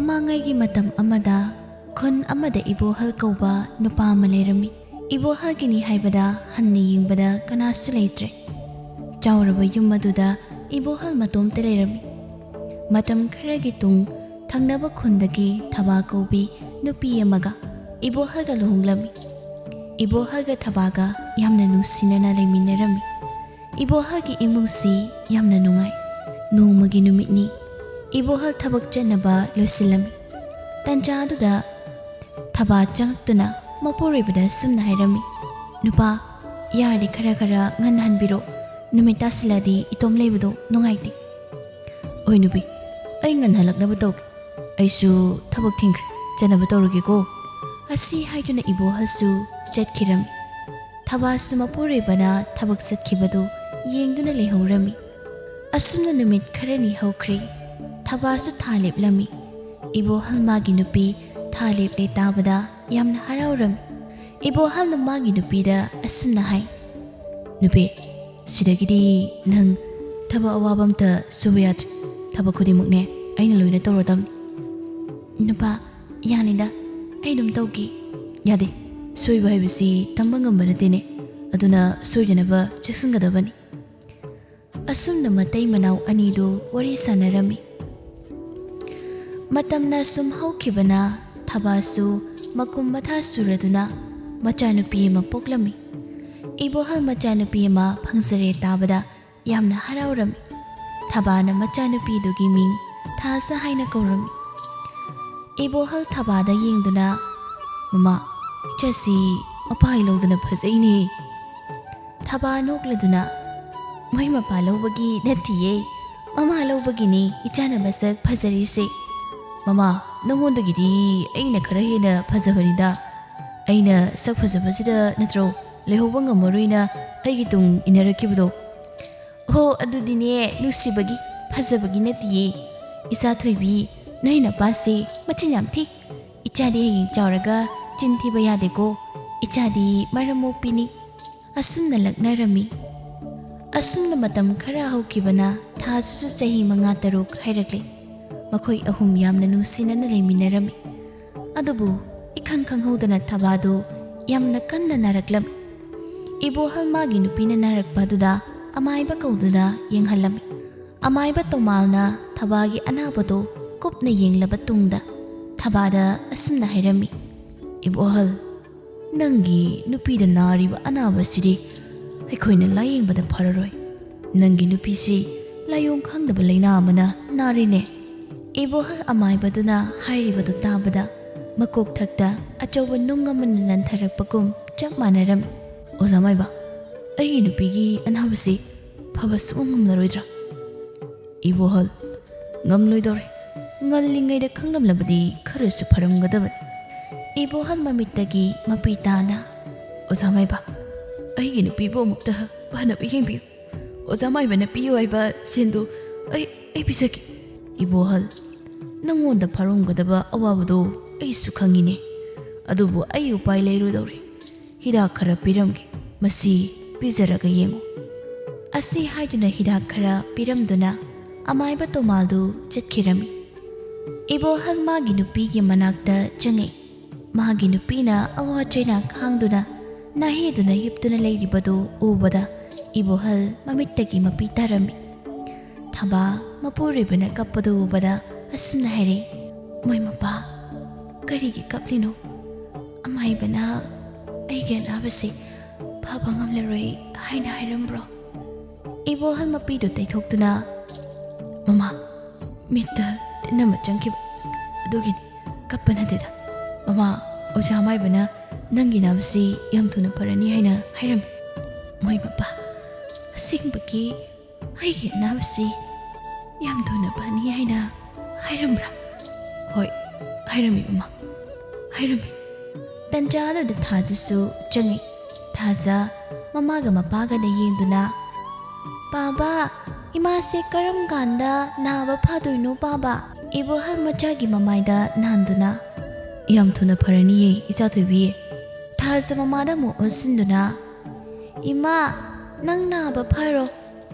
ꯃꯃꯥꯡꯉꯩꯒꯤ ꯃꯇꯝ ꯑꯃꯗ ꯈꯨꯟ ꯑꯃꯗ ꯏꯕꯣꯍꯜ ꯀꯧꯕ ꯅꯨꯄꯥ ꯑꯃ ꯂꯩꯔꯝꯃꯤ꯫ ꯏꯕꯣꯍꯜꯒꯤꯅꯤ ꯍꯥꯏꯕꯗ ꯍꯟꯅ ꯌꯦꯡꯕꯗ ꯀꯅꯥꯁꯨ ꯂꯩꯇ꯭ꯔꯦ꯫ ꯆꯥꯎꯔꯕ ꯌꯨꯝ ꯑꯗꯨꯗ ꯏꯕꯣꯍꯜ ꯃꯇꯣꯝꯇ ꯂꯩꯔꯝꯃꯤ꯫ ꯃꯇꯝ ꯈꯔꯒꯤ ꯇꯨꯡ ꯊꯪꯅꯕ ꯈꯨꯟꯗꯒꯤ ꯊꯕꯥ ꯀꯧꯕꯤ ꯅꯨꯄꯤ ꯑꯃꯒ ꯏꯕꯣꯍꯜꯒ ꯂꯨꯍꯣꯡꯂꯝꯃꯤ꯫ ꯏꯕꯣꯍꯜꯒ ꯊꯕꯥꯒ ꯌꯥꯝꯅ ꯅꯨꯡꯁꯤꯅꯅ ꯂꯩꯃꯤꯟꯅꯔꯝꯃꯤ꯫ ꯏꯕꯣꯍꯜꯒꯤ ꯏꯃꯨꯡꯁꯤ ꯌꯥꯝꯅ ꯅꯨꯡꯉꯥꯏ꯫ ꯅꯣꯡꯃꯒꯤ ꯅꯨꯃꯤꯠꯅꯤ꯫ ꯏꯕꯣꯍꯜ ꯊꯕꯛ ꯆꯠꯅꯕ ꯂꯣꯏꯁꯤꯜꯂꯝꯃꯤ꯫ ꯇꯟꯖꯥ ꯑꯗꯨꯗ ꯊꯕꯥ ꯆꯪꯉꯛꯇꯨꯅ ꯃꯄꯨꯔꯣꯏꯕꯗ ꯁꯨꯝꯅ ꯍꯥꯏꯔꯝꯃꯤ, "ꯅꯨꯄꯥ, ꯌꯥꯔꯗꯤ ꯈꯔ ꯉꯟꯅ ꯍꯟꯕꯤꯔꯣ꯫ ꯅꯨꯃꯤꯠ ꯇꯥꯁꯤꯜꯂꯗꯤ ꯏꯇꯣꯝ ꯂꯩꯕꯗꯣ ꯅꯨꯡꯉꯥꯏꯇꯦ." "ꯑꯣꯏ ꯅꯨꯄꯤ, ꯑꯩ ꯉꯟꯍꯜꯂꯛꯅꯕ ꯇꯧꯒꯦ꯫ ꯑꯩꯁꯨ ꯊꯕꯛ ꯊꯤꯟꯈ꯭ꯔꯦ, ꯆꯠꯅꯕ ꯇꯧꯔꯒꯦꯀꯣ." ꯑꯁꯤ ꯍꯥꯏꯗꯨꯅ ꯏꯕꯣꯍꯜꯁꯨ ꯆꯠꯈꯤꯔꯝꯃꯤ꯫ ꯊꯕꯥꯁꯨ ꯃꯄꯨꯔꯣꯏꯕꯅ ꯊꯕꯛ ꯆꯠꯈꯤꯕꯗꯨ ꯌꯦꯡꯗꯨꯅ ꯂꯩꯍꯧꯔꯝꯃꯤ꯫ ꯑꯁꯨꯝꯅ ꯅꯨꯃꯤꯠ ꯈꯔꯅꯤ ꯍꯧꯈ꯭ꯔꯦ꯫ ꯊꯕꯥꯁꯨ ꯊꯥ ꯂꯦꯞꯂꯝꯃꯤ꯫ ꯏꯕꯣꯍꯜ ꯃꯥꯒꯤ ꯅꯨꯄꯤ ꯊꯥ ꯂꯦꯞꯂꯦ ꯇꯥꯕꯗ ꯌꯥꯝꯅ ꯍꯔꯥꯎꯔꯝꯃꯤ꯫ ꯏꯕꯣꯍꯜꯅ ꯃꯥꯒꯤ ꯅꯨꯄꯤꯗ ꯑꯁꯨꯝꯅ ꯍꯥꯏ, "ꯅꯨꯄꯤ, ꯁꯤꯗꯒꯤꯗꯤ ꯅꯪ ꯊꯕꯛ ꯑꯋꯥꯕ ꯑꯝꯇ ꯁꯨꯕ ꯌꯥꯗ꯭ꯔꯦ꯫ ꯊꯕꯛ ꯈꯨꯗꯤꯡꯃꯛꯅꯦ ꯑꯩꯅ ꯂꯣꯏꯅ ꯇꯧꯔꯗꯝꯅꯤ." "ꯅꯨꯄꯥ, ꯌꯥꯅꯤꯗ, ꯑꯩ ꯑꯗꯨꯝ ꯇꯧꯒꯦ." "ꯌꯥꯗꯦ, ꯁꯣꯏꯕ ꯍꯥꯏꯕꯁꯤ ꯇꯝꯕ ꯉꯝꯕ ꯅꯠꯇꯦꯅꯦ꯫ ꯑꯗꯨꯅ ꯁꯣꯏꯗꯅꯕ ꯆꯦꯛꯁꯤꯟꯒꯗꯕꯅꯤ." ꯑꯁꯨꯝꯅ ꯃꯇꯩ ꯃꯅꯥꯎ ꯑꯅꯤꯗꯨ ꯋꯥꯔꯤ ꯁꯥꯟꯅꯔꯝꯃꯤ꯫ ꯃꯇꯝꯅ ꯁꯨꯝ ꯍꯧꯈꯤꯕꯅ ꯊꯕꯥꯁꯨ ꯃꯀꯨꯝ ꯃꯊꯥ ꯁꯨꯔꯗꯨꯅ ꯃꯆꯥꯅꯨꯄꯤ ꯑꯃ ꯄꯣꯛꯂꯝꯃꯤ꯫ ꯏꯕꯣꯍꯜ ꯃꯆꯥꯅꯨꯄꯤ ꯑꯃ ꯐꯪꯖꯔꯦ ꯇꯥꯕꯗ ꯌꯥꯝꯅ ꯍꯔꯥꯎꯔꯝꯃꯤ꯫ ꯊꯕꯥꯅ ꯃꯆꯥꯅꯨꯄꯤꯗꯨꯒꯤ ꯃꯤꯡ ꯊꯥꯖ ꯍꯥꯏꯅ ꯀꯧꯔꯝꯃꯤ꯫ ꯏꯕꯣꯍꯜ ꯊꯕꯥꯗ ꯌꯦꯡꯗꯨꯅ, "ꯃꯃꯥ, ꯏꯆꯥꯁꯤ ꯃꯄꯥ ꯂꯧꯗꯅ ꯐꯖꯩꯅꯦ." ꯊꯕꯥ ꯅꯣꯛꯂꯗꯨꯅ, "ꯃꯣꯏ ꯃꯄꯥ ꯂꯧꯕꯒꯤ ꯅꯠꯇꯤꯌꯦ, ꯃꯃꯥ ꯂꯧꯕꯒꯤꯅꯤ ꯏꯆꯥꯅ ꯃꯁꯛ ꯐꯖꯔꯤꯁꯦ." "ꯃꯃꯥ, ꯅꯪꯉꯣꯟꯗꯒꯤꯗꯤ ꯑꯩꯅ ꯈꯔ ꯍꯦꯟꯅ ꯐꯖꯕꯅꯤꯗ꯫ ꯑꯩꯅ ꯁꯛ ꯐꯖꯕꯁꯤꯗ ꯅꯠꯇ꯭ꯔꯣ ꯂꯩꯍꯧꯕ ꯉꯝꯃꯔꯣꯏꯅ ꯑꯩꯒꯤ ꯇꯨꯡ ꯏꯟꯅꯔꯛꯈꯤꯕꯗꯣ." "ꯑꯣ, ꯑꯗꯨꯗꯤꯅꯦ ꯅꯨꯡꯁꯤꯕꯒꯤ, ꯐꯖꯕꯒꯤ ꯅꯠꯇꯤꯌꯦ꯫ ꯏꯆꯥ ꯊꯣꯏꯕꯤ, ꯅꯣꯏ ꯅꯄꯥꯁꯦ ꯃꯆꯤꯟ ꯌꯥꯝ ꯊꯤ꯫ ꯏꯆꯥꯗꯤ ꯍꯌꯦꯡ ꯆꯥꯎꯔꯒ ꯆꯤꯟ ꯊꯤꯕ ꯌꯥꯗꯦꯀꯣ꯫ ꯏꯆꯥꯗꯤ ꯃꯔꯝ ꯃꯣꯛꯄꯤꯅꯤ." ꯑꯁꯨꯝꯅ ꯂꯛꯅꯔꯝꯃꯤ꯫ ꯑꯁꯨꯝꯅ ꯃꯇꯝ ꯈꯔ ꯍꯧꯈꯤꯕꯅ ꯊꯥꯁꯤꯁꯨ ꯆꯍꯤ 5-6 ꯍꯥꯏꯔꯛꯂꯦ꯫ ꯃꯈꯣꯏ ꯑꯍꯨꯝ ꯌꯥꯝꯅ ꯅꯨꯡꯁꯤꯅꯅ ꯂꯩꯃꯤꯟꯅꯔꯝꯃꯤ꯫ ꯑꯗꯨꯕꯨ ꯏꯈꯪ ꯈꯪꯍꯧꯗꯅ ꯊꯕꯥꯗꯨ ꯌꯥꯝꯅ ꯀꯟꯅ ꯅꯥꯔꯛꯂꯝꯃꯤ꯫ ꯏꯕꯣꯍꯜ ꯃꯥꯒꯤ ꯅꯨꯄꯤꯅ ꯅꯥꯔꯛꯄ ꯑꯗꯨꯗ ꯑꯃꯥꯏꯕ ꯀꯧꯗꯨꯅ ꯌꯦꯡꯍꯜꯂꯝꯃꯤ꯫ ꯑꯃꯥꯏꯕ ꯇꯣꯃꯥꯜꯅ ꯊꯕꯥꯒꯤ ꯑꯅꯥꯕꯗꯨ ꯀꯨꯞꯅ ꯌꯦꯡꯂꯕ ꯇꯨꯡꯗ ꯊꯕꯥꯗ ꯑꯁꯨꯝꯅ ꯍꯥꯏꯔꯝꯃꯤ, "ꯏꯕꯣꯍꯜ, ꯅꯪꯒꯤ ꯅꯨꯄꯤꯗ ꯅꯥꯔꯤꯕ ꯑꯅꯥꯕꯁꯤꯗꯤ ꯑꯩꯈꯣꯏꯅ ꯂꯥꯌꯦꯡꯕꯗ ꯐꯔꯔꯣꯏ꯫ ꯅꯪꯒꯤ ꯅꯨꯄꯤꯁꯤ ꯂꯥꯏꯑꯣꯡ ꯈꯪꯗꯕ ꯂꯩꯅꯥ ꯑꯃꯅ ꯅꯥꯔꯤꯅꯦ." ꯏꯕꯣꯍꯜ ꯑꯃꯥꯏꯕꯗꯨꯅ ꯍꯥꯏꯔꯤꯕꯗꯨ ꯇꯥꯕꯗ ꯃꯀꯣꯛꯊꯛꯇ ꯑꯆꯧꯕ ꯅꯨꯡ ꯑꯃꯅ ꯅꯟꯊꯔꯛꯄꯒꯨꯝ ꯆꯞ ꯃꯥꯟꯅꯔꯝꯃꯤ꯫ "ꯑꯣꯖꯥ ꯃꯥꯏꯕ, ꯑꯩꯒꯤ ꯅꯨꯄꯤꯒꯤ ꯑꯅꯥꯕꯁꯤ ꯐꯕ ꯁꯨꯡꯉꯝ ꯉꯝꯂꯔꯣꯏꯗ꯭ꯔꯥ?" "ꯏꯕꯣꯍꯜ, ꯉꯝꯂꯣꯏꯗꯧꯔꯦ꯫ ꯉꯜꯂꯤꯉꯩꯗ ꯈꯪꯂꯝꯂꯕꯗꯤ ꯈꯔꯁꯨ ꯐꯔꯝꯒꯗꯕꯅꯤ." ꯏꯕꯣꯍꯜ ꯃꯃꯤꯠꯇꯒꯤ ꯃꯄꯤ ꯇꯥꯅ, "ꯑꯣꯖꯥ ꯃꯥꯏꯕ, ꯑꯩꯒꯤ ꯅꯨꯄꯤꯕꯨ ꯑꯃꯨꯛꯇ ꯐꯅꯕ ꯌꯦꯡꯕꯤꯌꯨ꯫ ꯑꯣꯖꯥ ꯃꯥꯏꯕꯅ ꯄꯤꯌꯨ ꯍꯥꯏꯕ ꯁꯦꯟꯗꯨ ꯑꯩ ꯄꯤꯖꯒꯦ." "ꯏꯕꯣꯍꯜ, ꯅꯪꯉꯣꯟꯗ ꯐꯔꯝꯒꯗꯕ ꯑꯋꯥꯕꯗꯣ ꯑꯩꯁꯨ ꯈꯪꯉꯤꯅꯦ꯫ ꯑꯗꯨꯕꯨ ꯑꯩ ꯎꯄꯥꯏ ꯂꯩꯔꯣꯏꯗꯧꯔꯦ꯫ ꯍꯤꯗꯥꯛ ꯈꯔ ꯄꯤꯔꯝꯒꯦ, ꯃꯁꯤ ꯄꯤꯖꯔꯒ ꯌꯦꯡꯉꯨ." ꯑꯁꯤ ꯍꯥꯏꯗꯨꯅ ꯍꯤꯗꯥꯛ ꯈꯔ ꯄꯤꯔꯝꯗꯨꯅ ꯑꯃꯥꯏꯕ ꯇꯣꯃꯥꯜꯗꯨ ꯆꯠꯈꯤꯔꯝꯃꯤ꯫ ꯏꯕꯣꯍꯜ ꯃꯥꯒꯤ ꯅꯨꯄꯤꯒꯤ ꯃꯅꯥꯛꯇ ꯆꯪꯉꯛꯏ꯫ ꯃꯥꯒꯤ ꯅꯨꯄꯤꯅ ꯑꯋꯥ ꯆꯩꯅꯥ ꯈꯥꯡꯗꯨꯅ ꯅꯥꯍꯦꯗꯨꯅ ꯍꯤꯞꯇꯨꯅ ꯂꯩꯔꯤꯕꯗꯨ ꯎꯕꯗ ꯏꯕꯣꯍꯜ ꯃꯃꯤꯠꯇꯒꯤ ꯃꯄꯤ ꯇꯥꯔꯝꯃꯤ꯫ ꯊꯕꯥ ꯃꯄꯨꯔꯣꯏꯕꯅ ꯀꯞꯄꯗꯨ ꯎꯕꯗ ꯑꯁꯨꯝꯅ ꯍꯥꯏꯔꯛꯏ, "ꯃꯣꯏ ꯃꯄꯥ, ꯀꯔꯤꯒꯤ ꯀꯞꯂꯤꯅꯣ? ꯑꯃꯥꯏꯕꯅ ꯑꯩꯒꯤ ꯑꯅꯥꯕꯁꯤ ꯐꯕ ꯉꯝꯂꯔꯣꯏ ꯍꯥꯏꯅ ꯍꯥꯏꯔꯝꯕ꯭ꯔꯣ?" ꯏꯕꯣꯍꯜ ꯃꯄꯤꯗꯨ ꯇꯩꯊꯣꯛꯇꯨꯅ, "ꯃꯃꯥ, ꯃꯤꯠꯇ ꯇꯤꯟ ꯑꯃ ꯆꯪꯈꯤꯕ, ꯑꯗꯨꯒꯤꯅꯤ, ꯀꯞꯄ ꯅꯠꯇꯦꯗ. ꯃꯃꯥ, ꯑꯣꯖꯥ ꯑꯃꯥꯏꯕꯅ ꯅꯪꯒꯤ ꯅꯥꯕꯁꯤ ꯌꯥꯝ ꯊꯨꯅ ꯐꯔꯅꯤ ꯍꯥꯏꯅ ꯍꯥꯏꯔꯝꯃꯤ." "ꯃꯣꯏ ꯃꯄꯥ, ꯑꯁꯦꯡꯕꯒꯤ ꯑꯩꯒꯤ ꯑꯅꯥꯕꯁꯤ ꯌꯥꯝ ꯊꯨꯅ ꯐꯅꯤ ꯍꯥꯏꯅ ꯍꯥꯏꯔꯝꯕ꯭ꯔꯥ?" "ꯍꯣꯏ, ꯍꯥꯏꯔꯝꯃꯤ ꯃꯃꯥ, ꯍꯥꯏꯔꯝꯃꯤ." ꯇꯟꯖꯥ ꯑꯗꯨꯗ ꯊꯥꯖꯁꯨ ꯆꯪꯉꯤ꯫ ꯊꯥꯖ ꯃꯃꯥꯒ ꯃꯄꯥꯒꯗ ꯌꯦꯡꯗꯨꯅ, "ꯄꯥꯕꯥ, ꯏꯃꯥꯁꯦ ꯀꯔꯝ ꯀꯥꯟꯗ ꯅꯥꯕ ꯐꯗꯣꯏꯅꯣ ꯄꯥꯕꯥ?" ꯏꯕꯣꯍꯜ ꯃꯆꯥꯒꯤ ꯃꯃꯥꯏꯗ ꯅꯥꯟꯗꯨꯅ, "ꯌꯥꯝ ꯊꯨꯅ ꯐꯔꯅꯤꯌꯦ ꯏꯆꯥꯊꯣꯏꯕꯤ." ꯊꯥꯖ ꯃꯃꯥꯗ ꯑꯃꯨꯛ ꯑꯣꯟꯁꯤꯟꯗꯨꯅ, "ꯏꯃꯥ, ꯅꯪ ꯅꯥꯕ ꯐꯔꯣ.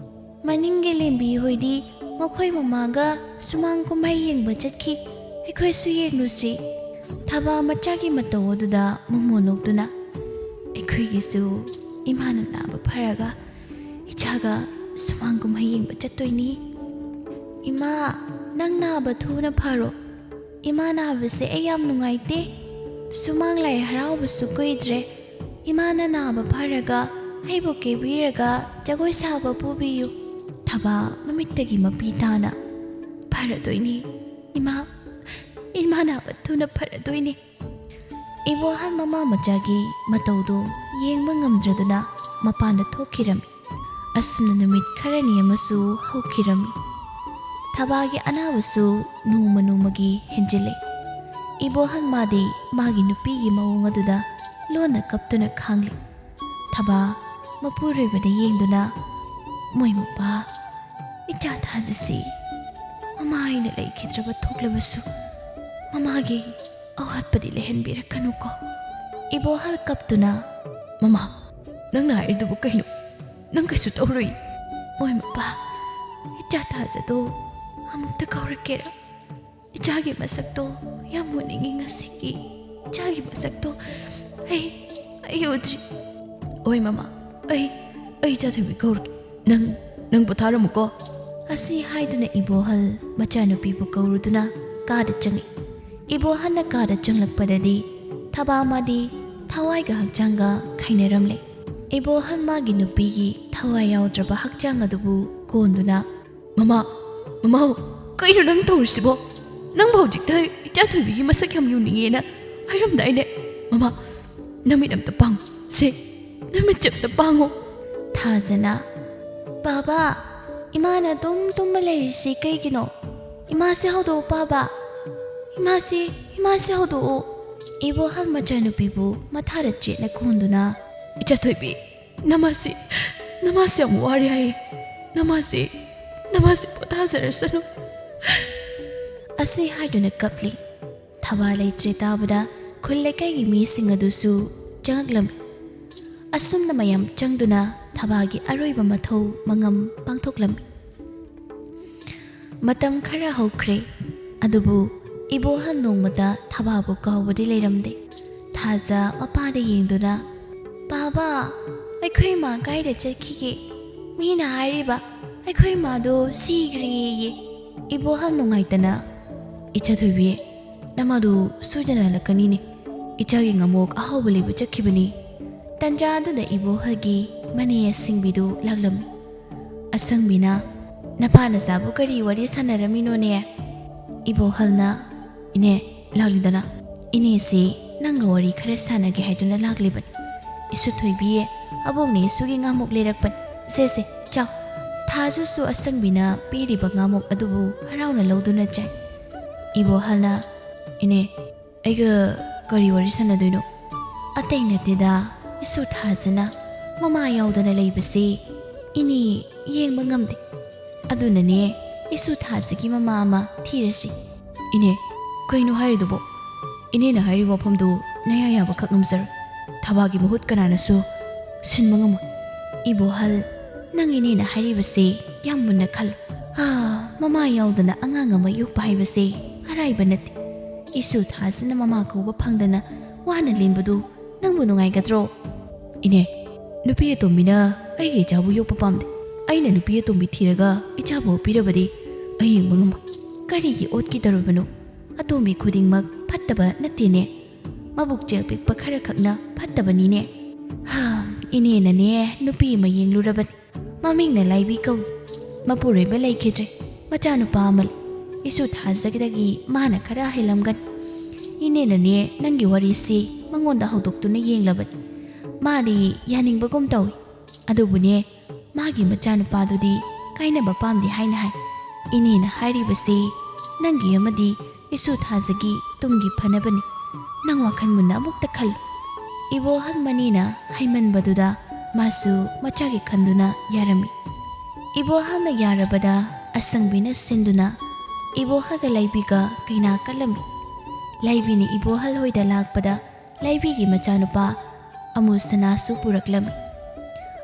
ꯃꯅꯤꯡꯒꯤ ꯂꯦꯝꯕꯤ ꯍꯣꯏꯗꯤ ꯃꯈꯣꯏ ꯃꯃꯥꯒ ꯁꯨꯃꯥꯡ ꯀꯨꯝꯍꯩ ꯌꯦꯡꯕ ꯆꯠꯈꯤ. ꯑꯩꯈꯣꯏꯁꯨ ꯌꯦꯡꯂꯨꯁꯤ ꯊꯕꯥ ꯃꯆꯥꯒꯤ ꯃꯇꯧ ꯑꯗꯨꯗ ꯃꯣꯃꯣ ꯅꯣꯛꯇꯨꯅ ꯑꯩꯈꯣꯏꯒꯤꯁꯨ ꯏꯃꯥꯅ ꯅꯥꯕ ꯐꯔꯒ ꯏꯆꯥꯒ ꯁꯨꯃꯥꯡ ꯀꯨꯝꯍꯩ ꯌꯦꯡꯕ ꯆꯠꯇꯣꯏꯅꯤ ꯏꯃꯥ ꯅꯪ ꯅꯥꯕ ꯊꯨꯅ ꯐꯔꯣ ꯏꯃꯥ ꯅꯥꯕꯁꯦ ꯑꯩ ꯌꯥꯝ ꯅꯨꯡꯉꯥꯏꯇꯦ ꯁꯨꯃꯥꯡ ꯂꯥꯏ ꯍꯔꯥꯎꯕꯁꯨ ꯀꯨꯏꯗ꯭ꯔꯦ ꯏꯃꯥꯅ ꯅꯥꯕ ꯐꯔꯒ ꯑꯩꯕꯨ ꯀꯦꯕꯤꯔꯒ ꯖꯒꯣꯏ ꯁꯥꯕ ꯄꯨꯕꯤꯌꯨ ꯊꯕꯥ ꯃꯃꯤꯠꯇꯒꯤ ꯃꯄꯤ ꯇꯥꯅ ꯐꯔꯗꯣꯏꯅꯤ ꯏꯃꯥ ꯅꯥꯕ ꯊꯨꯅ ꯐꯔꯗꯣꯏꯅꯤ ꯏꯕꯣꯍꯜ ꯃꯃꯥ ꯃꯆꯥꯒꯤ ꯃꯇꯧꯗꯣ ꯌꯦꯡꯕ ꯉꯝꯗ꯭ꯔꯗꯨꯅ ꯃꯄꯥꯟꯗ ꯊꯣꯛꯈꯤꯔꯝꯃꯤ ꯑꯁꯨꯝꯅ ꯅꯨꯃꯤꯠ ꯈꯔꯅꯤ ꯑꯃꯁꯨ ꯍꯧꯈꯤꯔꯝꯃꯤ ꯊꯕꯥꯒꯤ ꯑꯅꯥꯕꯁꯨ ꯅꯣꯡꯃ ꯅꯣꯡꯃꯒꯤ ꯍꯦꯟꯖꯤꯜꯂꯛꯏ ꯏꯕꯣꯍꯜ ꯃꯥꯗꯤ ꯃꯥꯒꯤ ꯅꯨꯄꯤꯒꯤ ꯃꯑꯣꯡ ꯑꯗꯨꯗ ꯂꯣꯟꯅ ꯀꯞꯇꯨꯅ ꯈꯥꯡꯂꯤ ꯊꯕꯥ ꯃꯄꯨꯔꯣꯏꯕꯗ ꯌꯦꯡꯗꯨꯅ ꯃꯣꯏ ꯃꯄꯥ ꯏꯆꯥ ꯊꯥꯖꯁꯤ ꯃꯃꯥ ꯑꯩꯅ ꯂꯩꯈꯤꯗ꯭ꯔꯕ ꯊꯣꯛꯂꯕꯁꯨ ꯃꯃꯥꯒꯤ ꯑꯋꯥꯠꯄꯗꯤ ꯂꯩꯍꯟꯕꯤꯔꯛꯀꯅꯨꯀꯣ ꯏꯕꯣꯍꯜ ꯀꯞꯇꯨꯅ ꯃꯃꯥ ꯅꯪꯅ ꯍꯥꯏꯔꯤꯗꯨꯕꯨ ꯀꯩꯅꯣ ꯅꯪ ꯀꯩꯁꯨ ꯇꯧꯔꯣꯏ ꯃꯣꯏ ꯃꯄꯥ 이자 타자도 아무것도 거울게라 이자기 마삭도 야무닝이 나시기 이자기 마삭도 아이 오지 오이 마마 아이 자들이 거울게 능 부타를 먹고 아시 하이드나 이보할 마차누피부 거울두나 가드 정이 이보한나 가드 정락바다디 타바마디 타와이가 학장가 카이네람레 이보한 마기 누피기 타와이 야우드라바 학장 아두부 고온두나 Mama, kailan nang tawrisibo? Nang bawjik tayo, itatuloy masakyam yung ningina. Aram na ine. Mama, naminam tapang. Namitsap tapango. Tazana. Baba, imana tumalaysi kay gino. Imasi haudo, Baba. Imasi haudo. Ibo hal majano pibo, mataratjit na kundo na. Itatuloy, namasi ang wari ay. Namasi potazarasanu asi haiduna kapli thaba leitre tabada khulle kai gi mi sing adusu changlam asumna mayam changduna thaba gi aroiba mathau mangam pangthoklam matam khara hokre adubu ibo han nongmata thaba bu kawbadi leiramde thaza mapade yengduna baba aikhoi ma gaida chakhi mina hairiba ꯑꯩꯈꯣꯏ ꯃꯥꯗꯣ ꯁꯤꯈ꯭ꯔꯦꯌꯦ ꯏꯕꯣꯍꯜ ꯅꯨꯡꯉꯥꯏꯇꯅ ꯏꯆꯥ ꯊꯣꯏꯕꯤ ꯅꯃꯥꯗꯣ ꯁꯣꯏꯗꯅ ꯍꯜꯂꯛꯀꯅꯤꯅꯦ ꯏꯆꯥꯒꯤ ꯉꯃꯣꯛ ꯑꯍꯥꯎꯕ ꯂꯩꯕ ꯆꯠꯈꯤꯕꯅꯤ ꯇꯟꯖꯥ ꯑꯗꯨꯗ ꯏꯕꯣꯍꯜꯒꯤ ꯃꯅꯦ ꯑꯁꯤꯡꯕꯤꯗꯨ ꯂꯥꯛꯂꯝꯃꯤ ꯑꯁꯪꯕꯤꯅ ꯅꯄꯥ ꯅꯆꯥꯕꯨ ꯀꯔꯤ ꯋꯥꯔꯤ ꯁꯥꯟꯅꯔꯝꯃꯤꯅꯣꯅꯦ ꯏꯕꯣꯍꯜꯅ ꯏꯅꯦ ꯂꯥꯛꯂꯤꯗꯅ ꯏꯅꯦꯁꯤ ꯅꯪꯒ ꯋꯥꯔꯤ ꯈꯔ ꯁꯥꯟꯅꯒꯦ ꯍꯥꯏꯗꯨꯅ ꯂꯥꯛꯂꯤꯕꯅꯤ ꯏꯁꯨ ꯊꯣꯏꯕꯤ ꯑꯕꯣꯛꯅ ꯏꯁꯨꯒꯤ ꯉꯥꯃꯣꯛ ꯂꯩꯔꯛꯄꯅꯤ ꯁꯦ ꯆꯥꯎ ꯊꯥꯖꯁꯨ ꯑꯁꯪꯕꯤꯅ ꯄꯤꯔꯤꯕ ꯉꯥꯃꯣꯛ ꯑꯗꯨꯕꯨ ꯍꯔꯥꯎꯅ ꯂꯧꯗꯨꯅ ꯆꯥꯏ ꯏꯕꯣꯍꯜꯅ ꯏꯅꯦ ꯑꯩꯒ ꯀꯔꯤ ꯋꯥꯔꯤ ꯁꯥꯟꯅꯗꯣꯏꯅꯣ ꯑꯇꯩ ꯅꯠꯇꯦꯗ ꯏꯁꯨ ꯊꯥꯖꯅ ꯃꯃꯥ ꯌꯥꯎꯗꯅ ꯂꯩꯕꯁꯤ ꯏꯅꯦ ꯌꯦꯡꯕ ꯉꯝꯗꯦ ꯑꯗꯨꯅꯅꯦ ꯏꯁꯨ ꯊꯥꯖꯒꯤ ꯃꯃꯥ ꯑꯃ ꯊꯤꯔꯁꯤ ꯏꯅꯦ ꯀꯩꯅꯣ ꯍꯥꯏꯔꯤꯗꯨꯕꯣ ꯏꯅꯦꯅ ꯍꯥꯏꯔꯤꯕ ꯋꯥꯐꯝꯗꯨ ꯅꯌꯥ ꯌꯥꯕ ꯈꯛ ꯉꯝꯖꯔꯣꯏ ꯊꯕꯥꯒꯤ ꯃꯍꯨꯠ ꯀꯅꯥꯅꯁꯨ ꯁꯤꯟꯕ ꯉꯝꯃꯣꯏ 이보할 ꯅꯪ 이네나 하리ꯕꯁꯤ ꯌꯥꯝ ꯃꯨꯟꯅ ꯈꯜꯂꯨ ꯃꯃꯥ ꯌꯥꯎꯗꯅ ꯑꯉꯥꯡ ꯑꯃ ꯌꯣꯛꯄ ꯍꯥꯏꯕꯁꯤ ꯑꯔꯥꯏꯕ ꯅꯠꯇꯦ ꯏꯁꯨ ꯊꯥꯖꯅ ꯃꯃꯥ ꯀꯧꯕ ꯐꯪꯗꯅ ꯋꯥꯅ ꯂꯦꯟꯕꯗꯨ ꯅꯪꯕꯨ ꯅꯨꯡꯉꯥꯏꯒꯗ꯭ꯔꯣ ꯏꯅꯦ ꯅꯨꯄꯤ ꯑꯇꯣꯝꯕꯤꯅ ꯑꯩꯒꯤ ꯏꯆꯥꯕꯨ ꯌꯣꯛꯄ ꯄꯥꯝꯗꯦ ꯑꯩꯅ ꯅꯨꯄꯤ ꯑꯇꯣꯝꯕꯤ ꯊꯤꯔꯒ ꯏꯆꯥꯕꯨ ꯄꯤꯔꯕꯗꯤ ꯑꯩ ꯌꯦꯡꯕ ꯉꯝꯃꯣꯏ ꯀꯔꯤꯒꯤ ꯑꯣꯠꯈꯤꯗꯧꯔꯕꯅꯣ ꯑꯇꯣꯝꯕꯤ ꯈꯨꯗꯤꯡꯃꯛ ꯐꯠꯇꯕ ꯅꯠꯇꯦꯅꯦ ꯃꯕꯨꯛꯆꯦꯜ ꯄꯤꯛꯄ ꯈꯔ ꯈꯛꯅ ꯐꯠꯇꯕꯅꯤꯅꯦ 이네나네 누피 ꯑꯃ ꯌꯦꯡꯂꯨꯔꯕꯅꯤ ꯃꯃꯤꯡꯅ ꯂꯥꯏꯕꯤ ꯀꯧꯏ ꯃꯄꯨꯔꯣꯏꯕ ꯂꯩꯈꯤꯗ꯭ꯔꯦ ꯃꯆꯥꯅꯨꯄꯥ ꯑꯃ ꯂꯩ ꯏꯁꯨ ꯊꯥꯖꯒꯗꯒꯤ ꯃꯥꯅ ꯈꯔ ꯍꯦꯜꯂꯝꯒꯅꯤ 이네나네 ꯅꯪꯒꯤ ꯋꯥꯔꯤꯁꯤ ꯃꯉꯣꯟꯗ ꯍꯧꯗꯣꯛꯇꯨꯅ ꯌꯦꯡꯂꯕꯅꯤ ꯃꯥꯗꯤ ꯌꯥꯅꯤꯡꯕꯒꯨꯝ ꯇꯧꯏ ꯑꯗꯨꯕꯨꯅꯦ ꯃꯥꯒꯤ ꯃꯆꯥꯅꯨꯄꯥꯗꯨꯗꯤ ꯀꯥꯏꯅꯕ ꯄꯥꯝꯗꯦ ꯍꯥꯏꯅ ꯍꯥꯏ 이네나 ꯍꯥꯏꯔꯤꯕꯁꯤ ꯅꯪꯒꯤ ꯑꯃꯗꯤ ꯏꯁꯨ ꯊꯥꯖꯒꯤ ꯇꯨꯡꯒꯤ ꯐꯅꯕꯅꯤ ꯅꯪ ꯋꯥꯈꯜ ꯃꯨꯟꯅ ꯑꯃꯨꯛꯇ ꯈꯜꯂꯨ 이보할 머니나 하이만바두다 마수 마차기 칸두나 야람이 이보할나 야라바다 아상비나 신두나 이보할가 라이비가 그이나 깔람이 라이비니 이보할 호이다 락바다 라이비기 마차누파 아무사나수 부락람이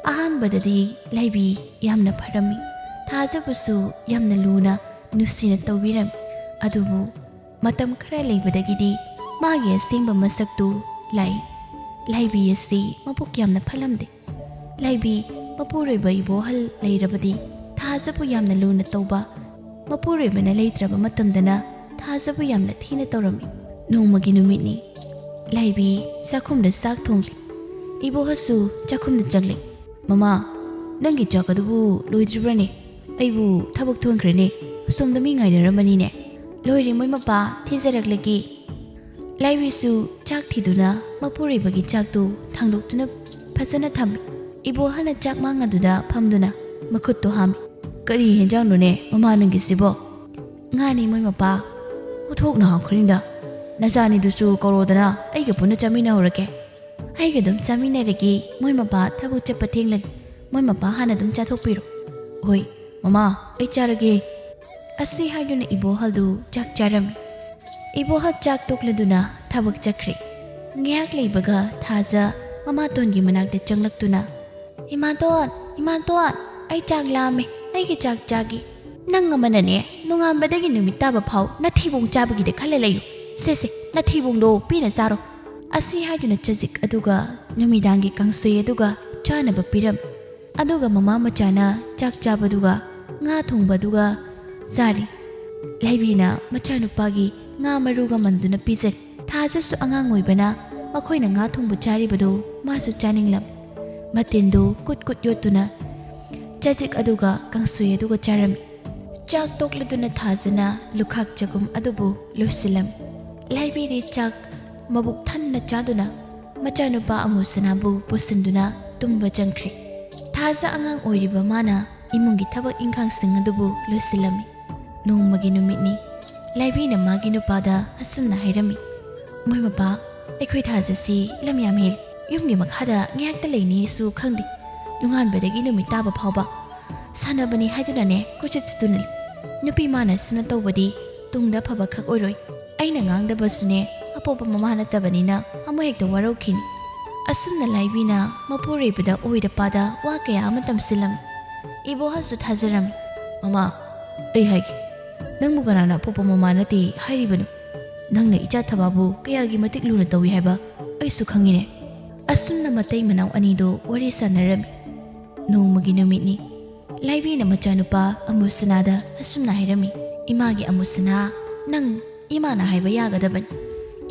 아한바다디 라이비 얌나 파람이 타자부수 얌나 루나 누시나 떠비람이 아두부 ꯃꯇꯝ ꯈꯔ ꯂꯩꯕꯗꯒꯤꯗꯤ ꯃꯥꯒꯤ ꯑꯁꯦꯡꯕ ꯃꯁꯛꯇꯨ ꯂꯥꯛꯏ꯫ ꯂꯥꯏꯕꯤ ꯑꯁꯤ ꯃꯕꯨꯛ ꯌꯥꯝꯅ ꯐꯠꯂꯝꯗꯦ꯫ ꯂꯥꯏꯕꯤ ꯃꯄꯨꯔꯣꯏꯕ ꯏꯕꯣꯍꯜ ꯂꯩꯔꯕꯗꯤ ꯊꯥꯖꯕꯨ ꯌꯥꯝꯅ ꯂꯨꯅ ꯇꯧꯕ, ꯃꯄꯨꯔꯣꯏꯕꯅ ꯂꯩꯇ꯭ꯔꯕ ꯃꯇꯝꯗꯅ ꯊꯥꯖꯕꯨ ꯌꯥꯝꯅ ꯊꯤꯅ ꯇꯧꯔꯝꯃꯤ꯫ ꯅꯣꯡꯃꯒꯤ ꯅꯨꯃꯤꯠꯅꯤ꯫ ꯂꯥꯏꯕꯤ ꯆꯥꯛꯈꯨꯝꯗ ꯆꯥꯛ ꯊꯣꯡꯂꯤ꯫ ꯏꯕꯣꯍꯜꯁꯨ ꯆꯥꯛꯈꯨꯝꯗ ꯆꯪꯂꯤ꯫ ꯃꯃꯥ, ꯅꯪꯒꯤ ꯆꯥꯛ ꯑꯗꯨꯕꯨ ꯂꯣꯏꯗ꯭ꯔꯤꯕ꯭ꯔꯅꯦ? ꯑꯩꯕꯨ ꯊꯕꯛ ꯊꯣꯟꯈ꯭ꯔꯦꯅꯦ, ꯑꯁꯣꯝꯗ ꯃꯤ ꯉꯥꯏꯅꯔꯝꯕꯅꯤꯅꯦ꯫ ꯂꯣꯏꯔꯦ ꯃꯣꯏ ꯃꯄꯥ, ꯊꯤꯖꯔꯛꯂꯒꯦ꯫ ꯂꯥꯏꯕꯤꯁꯨ ꯆꯥꯛ ꯊꯤꯗꯨꯅ ꯃꯄꯨꯔꯣꯏꯕꯒꯤ ꯆꯥꯛꯇꯨ ꯊꯥꯡꯗꯣꯛꯇꯨꯅ ꯐꯖꯅ ꯊꯝꯃꯤ꯫ ꯏꯕꯣꯍꯜꯅ ꯆꯥꯛ ꯃꯥꯡ ꯑꯗꯨꯗ ꯐꯝꯗꯨꯅ ꯃꯈꯨꯠꯇꯨ ꯍꯥꯝꯃꯤ꯫ ꯀꯔꯤ ꯍꯦꯟꯖꯥꯡꯅꯣꯅꯦ ꯃꯃꯥ ꯅꯪꯒꯤꯁꯤꯕꯣ? ꯉꯥꯅꯤ ꯃꯣꯏ ꯃꯄꯥ꯫ ꯑꯣꯊꯣꯛꯅ ꯍꯥꯎꯈ꯭ꯔꯅꯤꯗ꯫ ꯅꯆꯥꯅꯤꯗꯨꯁꯨ ꯀꯧꯔꯣꯗꯅ ꯑꯩꯒ ꯄꯨꯟꯅ ꯆꯥꯃꯤꯟꯅꯍꯧꯔꯒꯦ꯫ ꯑꯩꯒ ꯑꯗꯨꯝ ꯆꯥꯃꯤꯟꯅꯔꯒꯦ, ꯃꯣꯏ ꯃꯄꯥ ꯊꯕꯛ ꯆꯠꯄ ꯊꯦꯡꯂꯅꯤ꯫ ꯃꯣꯏ ꯃꯄꯥ ꯍꯥꯟꯅ ꯑꯗꯨꯝ ꯆꯥꯊꯣꯛꯄꯤꯔꯣ꯫ ꯍꯣꯏ ꯃꯃꯥ, ꯑꯩ ꯆꯥꯔꯒꯦ꯫ ꯑꯁꯤ ꯍꯥꯏꯗꯨꯅ ꯏꯕꯣꯍꯜꯗꯨ ꯆꯥꯛ ꯆꯥꯔꯝꯃꯤ꯫ ꯏꯕꯣꯍꯜ ꯆꯥꯛ ꯇꯣꯛꯂꯗꯨꯅ ꯊꯕꯛ ꯆꯠꯈ꯭ꯔꯦ꯫ ꯉꯥꯏꯍꯥꯛ ꯂꯩꯕꯒ ꯊꯥꯖ ꯃꯃꯥꯇꯣꯟꯒꯤ ꯃꯅꯥꯛꯇ ꯆꯪꯂꯛꯇꯨꯅ, ꯏꯃꯥꯇꯣꯟ, ꯏꯃꯥꯇꯣꯟ, ꯑꯩ ꯆꯥꯛ ꯂꯥꯝꯃꯦ, ꯑꯩꯒꯤ ꯆꯥꯛ ꯆꯥꯒꯦ꯫ ꯅꯪ ꯑꯃꯅꯅꯦ ꯅꯣꯡꯉꯥꯟꯕꯗꯒꯤ ꯅꯨꯃꯤꯠ ꯇꯥꯕ ꯐꯥꯎ ꯅꯊꯤꯕꯣꯡ ꯆꯥꯕꯒꯤꯗ ꯈꯜꯂ ꯂꯩꯌꯨ꯫ ꯁꯦꯁꯦ, ꯅꯊꯤꯕꯣꯡꯗꯣ ꯄꯤꯅ ꯆꯥꯔꯣ꯫ ꯑꯁꯤ ꯍꯥꯏꯗꯨꯅ ꯆꯖꯤꯛ ꯑꯗꯨꯒ ꯅꯨꯃꯤꯗꯥꯡꯒꯤ ꯀꯥꯡꯁꯣꯏ ꯑꯗꯨꯒ ꯆꯥꯅꯕ ꯄꯤꯔꯝꯃꯤ꯫ ꯑꯗꯨꯒ ꯃꯃꯥ ꯃꯆꯥꯅ ꯆꯥꯛ ꯆꯥꯕꯗꯨꯒ ꯉꯥ ꯊꯣꯡꯕꯗꯨꯒ ꯆꯥꯔꯤ꯫ ꯂꯥꯏꯕꯤꯅ ꯃꯆꯥꯅꯨꯄꯥꯒꯤ ꯉꯥ ꯃꯔꯨꯒ ꯃꯟꯗꯨꯅ ꯄꯤꯖꯔꯤ꯫ ꯊꯥꯖꯁꯨ ꯑꯉꯥꯡ ꯑꯣꯏꯕꯅ ꯃꯈꯣꯏꯅ ꯉꯥ ꯊꯣꯡꯕ ꯆꯥꯔꯤꯕꯗꯨ ꯃꯥꯁꯨ ꯆꯥꯅꯤꯡꯂꯝꯃꯤ꯫ ꯃꯇꯤꯟꯗꯨ ꯀꯨꯠ ꯀꯨꯠ ꯌꯣꯠꯇꯨꯅ ꯆꯖꯤꯛ ꯑꯗꯨꯒ ꯀꯥꯡꯁꯣꯏ ꯑꯗꯨꯒ ꯆꯥꯔꯝꯃꯤ꯫ ꯆꯥꯛ ꯇꯣꯛꯂꯗꯨꯅ ꯊꯥꯖꯅ ꯂꯨꯈꯥꯛ ꯆꯒꯨꯝ ꯑꯗꯨꯕꯨ ꯂꯣꯏꯁꯤꯜꯂꯝꯃꯤ꯫ ꯂꯥꯏꯕꯤꯗꯤ ꯆꯥꯛ ꯃꯕꯨꯛ ꯊꯟꯅ ꯆꯥꯗꯨꯅ ꯃꯆꯥꯅꯨꯄꯥ ꯑꯃꯨꯁꯅꯥꯕꯨ ꯄꯨꯁꯤꯟꯗꯨꯅ ꯇꯨꯝꯕ ꯆꯪꯈ꯭ꯔꯤ꯫ ꯊꯥꯖ ꯑꯉꯥꯡ ꯑꯣꯏꯔꯤꯕ ꯃꯥꯅ ꯏꯃꯨꯡꯒꯤ ꯊꯕꯛ ꯏꯪꯈꯥꯡꯁꯤꯡ ꯑꯗꯨꯕꯨ ꯂꯣꯏꯁꯤꯜꯂꯝꯃꯤ꯫ ꯅꯣꯡꯃꯒꯤ ꯅꯨꯃꯤꯠꯅꯤ꯫ ꯂꯥꯏꯕꯤꯅ ꯃꯥꯒꯤ ꯅꯨꯄꯥꯗ ꯑꯁꯨꯝꯅ ꯍꯥꯏꯔꯝꯃꯤ꯫ ꯃꯣꯏ ꯃꯄꯥ, ꯑꯩꯈꯣꯏ ꯊꯥꯖꯁꯤ ꯂꯝ ꯌꯥꯝ ꯍꯦꯜꯂꯤ꯫ ꯌꯨꯝꯒꯤ ꯃꯈꯥꯗ ꯉꯥꯏꯍꯥꯛꯇ ꯂꯩꯅꯤꯁꯨ ꯈꯪꯗꯦ꯫ ꯅꯣꯡꯉꯥꯟꯕꯗꯒꯤ ꯅꯨꯃꯤꯠ ꯇꯥꯕ ꯐꯥꯎꯕ ꯁꯥꯟꯅꯕꯅꯤ ꯍꯥꯏꯗꯨꯅꯅꯦ ꯀꯣꯏꯆꯠ ꯆꯠꯇꯨꯅ ꯂꯩ꯫ ꯅꯨꯄꯤ ꯃꯥꯅ ꯁꯨꯅ ꯇꯧꯕꯗꯤ ꯇꯨꯡꯗ ꯐꯕ ꯈꯛ ꯑꯣꯏꯔꯣꯏ꯫ ꯑꯩꯅ ꯉꯥꯡꯗꯕꯁꯨꯅꯦ ꯑꯄꯣꯞꯄ ꯃꯃꯥ ꯅꯠꯇꯕꯅꯤꯅ ꯑꯃꯨꯛ ꯍꯦꯛꯇ ꯋꯥꯔꯧꯈꯤꯅꯤ꯫ ꯑꯁꯨꯝꯅ ꯂꯥꯏꯕꯤꯅ ꯃꯄꯨꯔꯣꯏꯕꯗ ꯑꯣꯏꯗ ꯄꯥꯗ ꯋꯥ ꯀꯌꯥ ꯑꯃ ꯇꯝꯁꯤꯜꯂꯝꯃꯤ꯫ ꯏꯕꯣꯍꯜꯁꯨ ꯊꯥꯖꯔꯝꯃꯤ꯫ ꯃꯃꯥ, ꯑꯩ ꯍꯥꯏꯒꯦ, ꯅꯪꯕꯨ ꯀꯅꯥꯅ ꯑꯄꯣꯞꯄ ꯃꯃꯥ ꯅꯠꯇꯦ ꯍꯥꯏꯔꯤꯕꯅꯣ? ꯅꯪꯅ ꯏꯆꯥ ꯊꯕꯥꯕꯨ ꯀꯌꯥꯒꯤ ꯃꯇꯤꯛ ꯂꯨꯅ ꯇꯧꯏ ꯍꯥꯏꯕ ꯑꯩꯁꯨ ꯈꯪꯉꯤꯅꯦ꯫ ꯑꯁꯨꯝꯅ ꯃꯇꯩ ꯃꯅꯥꯎ ꯑꯅꯤꯗꯨ ꯋꯥꯔꯤ ꯁꯥꯟꯅꯔꯝꯃꯤ꯫ ꯅꯣꯡꯃꯒꯤ ꯅꯨꯃꯤꯠꯅꯤ꯫ ꯂꯥꯏꯕꯤꯅ ꯃꯆꯥꯅꯨꯄꯥ ꯑꯃꯨꯁꯅꯥꯗ ꯑꯁꯨꯝꯅ ꯍꯥꯏꯔꯝꯃꯤ꯫ ꯏꯃꯥꯒꯤ ꯑꯃꯨꯁꯅꯥ, ꯅꯪ ꯏꯃꯥꯅ ꯍꯥꯏꯕ ꯌꯥꯒꯗꯕꯅꯤ꯫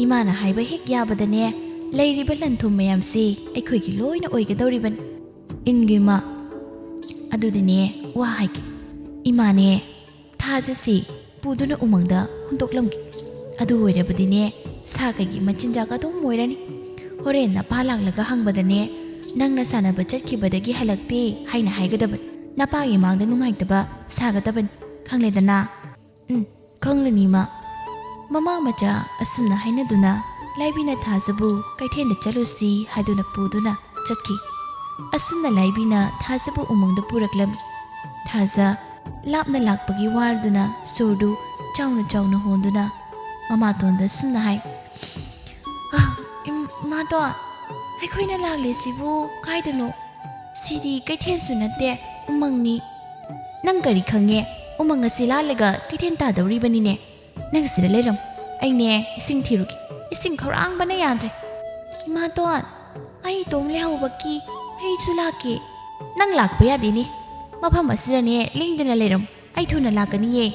ꯏꯃꯥꯅ ꯍꯥꯏꯕ ꯍꯦꯛ ꯌꯥꯕꯗꯅꯦ ꯂꯩꯔꯤꯕ ꯂꯟ ꯊꯨꯝ ꯃꯌꯥꯝꯁꯤ ꯑꯩꯈꯣꯏꯒꯤ ꯂꯣꯏꯅ ꯑꯣꯏꯒꯗꯧꯔꯤꯕꯅꯤ꯫ ꯏꯟꯒꯤ ꯏꯃꯥ, ꯑꯗꯨꯗꯤꯅꯦ ꯋꯥ ꯍꯥꯏꯒꯦ꯫ ꯏꯃꯥꯅꯦ ꯊꯥꯖꯁꯤ ꯄꯨꯗꯨꯅ ꯎꯃꯪꯗ ꯍꯨꯟꯗꯣꯛꯂꯝꯒꯦ꯫ ꯑꯗꯨ ꯑꯣꯏꯔꯕꯗꯤꯅꯦ ꯁꯥ ꯀꯩꯒꯤ ꯃꯆꯤꯟꯖꯥꯛ ꯑꯗꯨꯝ ꯑꯣꯏꯔꯅꯤ꯫ ꯍꯣꯔꯦꯟ ꯅꯄꯥ ꯂꯥꯛꯂꯒ ꯍꯪꯕꯗꯅꯦ ꯅꯪꯅ ꯁꯥꯟꯅꯕ ꯆꯠꯈꯤꯕꯗꯒꯤ ꯍꯜꯂꯛꯇꯦ ꯍꯥꯏꯅ ꯍꯥꯏꯒꯗꯕꯅꯤ꯫ ꯅꯄꯥꯒꯤ ꯃꯥꯡꯗ ꯅꯨꯡꯉꯥꯏꯇꯕ ꯁꯥꯒꯗꯕꯅꯤ, ꯈꯪꯂꯦꯗꯅ? ꯈꯪꯂꯅꯤ ꯏꯃꯥ꯫ ꯃꯃꯥ ꯃꯆꯥ ꯑꯁꯨꯝꯅ ꯍꯥꯏꯅꯗꯨꯅ ꯂꯥꯏꯕꯤꯅ ꯊꯥꯖꯕꯨ ꯀꯩꯊꯦꯜꯗ ꯆꯠꯂꯨꯁꯤ ꯍꯥꯏꯗꯨꯅ ꯄꯨꯗꯨꯅ ꯆꯠꯈꯤ꯫ ꯑꯁꯨꯝꯅ ꯂꯥꯏꯕꯤꯅ ꯊꯥꯖꯕꯨ ꯎꯃꯪꯗ ꯄꯨꯔꯛꯂꯝꯃꯤ꯫ ꯊꯥꯖ ಲಾಪ್ನ ಲಾಕ್ಪಗಿ ವಾರ್ದುನ ಸೋಡು ಚಾವ್ನ ಚಾವ್ನ ಹೋಂದುನ ಮಮಾತೋಂದ ಸುಮ್ನ ಹಾಯ್ ಮಾತೋ ꯑꯩꯈꯣꯏꯅ ꯂꯥꯛꯂꯤꯁꯤꯕꯨ ꯀꯥꯏꯗꯅꯣ? ꯁꯤꯗꯤ ꯀꯩꯊꯦꯜꯁꯨ ꯅꯠꯇꯦ, ꯎꯃꯪꯅꯤ꯫ ꯅꯪ ꯀꯔꯤ ꯈꯪꯉꯦ? ꯎꯃꯪ ꯑꯁꯤ ꯂꯥꯜꯂꯒ ꯀꯩꯊꯦꯜ ꯇꯥꯗꯧꯔꯤꯕꯅꯤꯅꯦ꯫ ꯅꯪ ꯁꯤꯗ ꯂꯩꯔꯝ, ꯑꯩꯅꯦ ꯏꯁꯤꯡ ꯊꯤꯔꯨꯒꯦ꯫ ꯏꯁꯤꯡ ꯈꯧꯔꯥꯡꯕꯅ ꯌꯥꯗ꯭ꯔꯦ꯫ ꯏꯃꯥꯇꯣꯟ, ꯑꯩ ꯏꯇꯣꯝ ꯂꯩꯍꯧꯕꯒꯤ ꯑꯩꯁꯨ ꯂꯥꯛꯀꯦ꯫ ꯅꯪ ꯂꯥꯛꯄ ꯌꯥꯗꯦꯅꯦ, ꯃꯐꯝ ꯑꯁꯤꯗꯅꯦ ꯂꯦꯡꯗꯅ ꯂꯩꯔꯝ, ꯑꯩ ꯊꯨꯅ ꯂꯥꯛꯀꯅꯤꯌꯦ꯫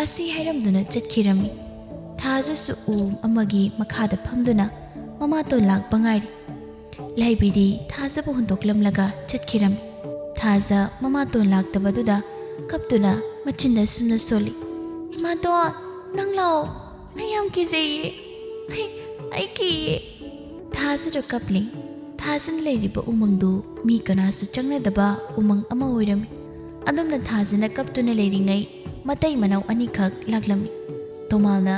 ꯑꯁꯤ ꯍꯥꯏꯔꯝꯗꯨꯅ ꯆꯠꯈꯤꯔꯝꯃꯤ꯫ ꯊꯥꯖꯁꯨ ꯎ ꯑꯃꯒꯤ ꯃꯈꯥꯗ ꯐꯝꯗꯨꯅ ꯃꯃꯥꯇꯣꯟ ꯂꯥꯛꯄ ꯉꯥꯏꯔꯤ꯫ ꯂꯥꯏꯕꯤꯗꯤ ꯊꯥꯖꯕꯨ ꯍꯨꯟꯗꯣꯛꯂꯝꯂꯒ ꯆꯠꯈꯤꯔꯝꯃꯤ꯫ ꯊꯥꯖ ꯃꯃꯥꯇꯣꯟ ꯂꯥꯛꯇꯕꯗꯨꯗ ꯀꯞꯇꯨꯅ ꯃꯆꯤꯟꯗ ꯁꯨꯝꯅ ꯁꯣꯜꯂꯤ꯫ ꯏꯃꯥꯇꯣꯟ, ꯅꯪ ꯂꯥꯛꯑꯣ, ꯑꯩ ꯌꯥꯝ ꯀꯤꯖꯩꯌꯦ, ꯑꯩ ꯀꯤꯌꯦ꯫ ꯊꯥꯖꯗ ꯀꯞꯂꯤ꯫ ꯊꯥꯖꯅ ꯂꯩꯔꯤꯕ ꯎꯃꯪꯗꯨ ꯃꯤ ꯀꯅꯥꯁꯨ ꯆꯪꯅꯗꯕ ꯎꯃꯪ ꯑꯃ ꯑꯣꯏꯔꯝꯃꯤ꯫ ꯑꯗꯨꯝꯅ ꯊꯥꯖꯅ ꯀꯞꯇꯨꯅ ꯂꯩꯔꯤꯉꯩ ꯃꯇꯩ ꯃꯅꯥꯎ ꯑꯅꯤꯈꯛ ꯂꯥꯛꯂꯝꯃꯤ꯫ ꯇꯣꯃꯥꯜꯅ,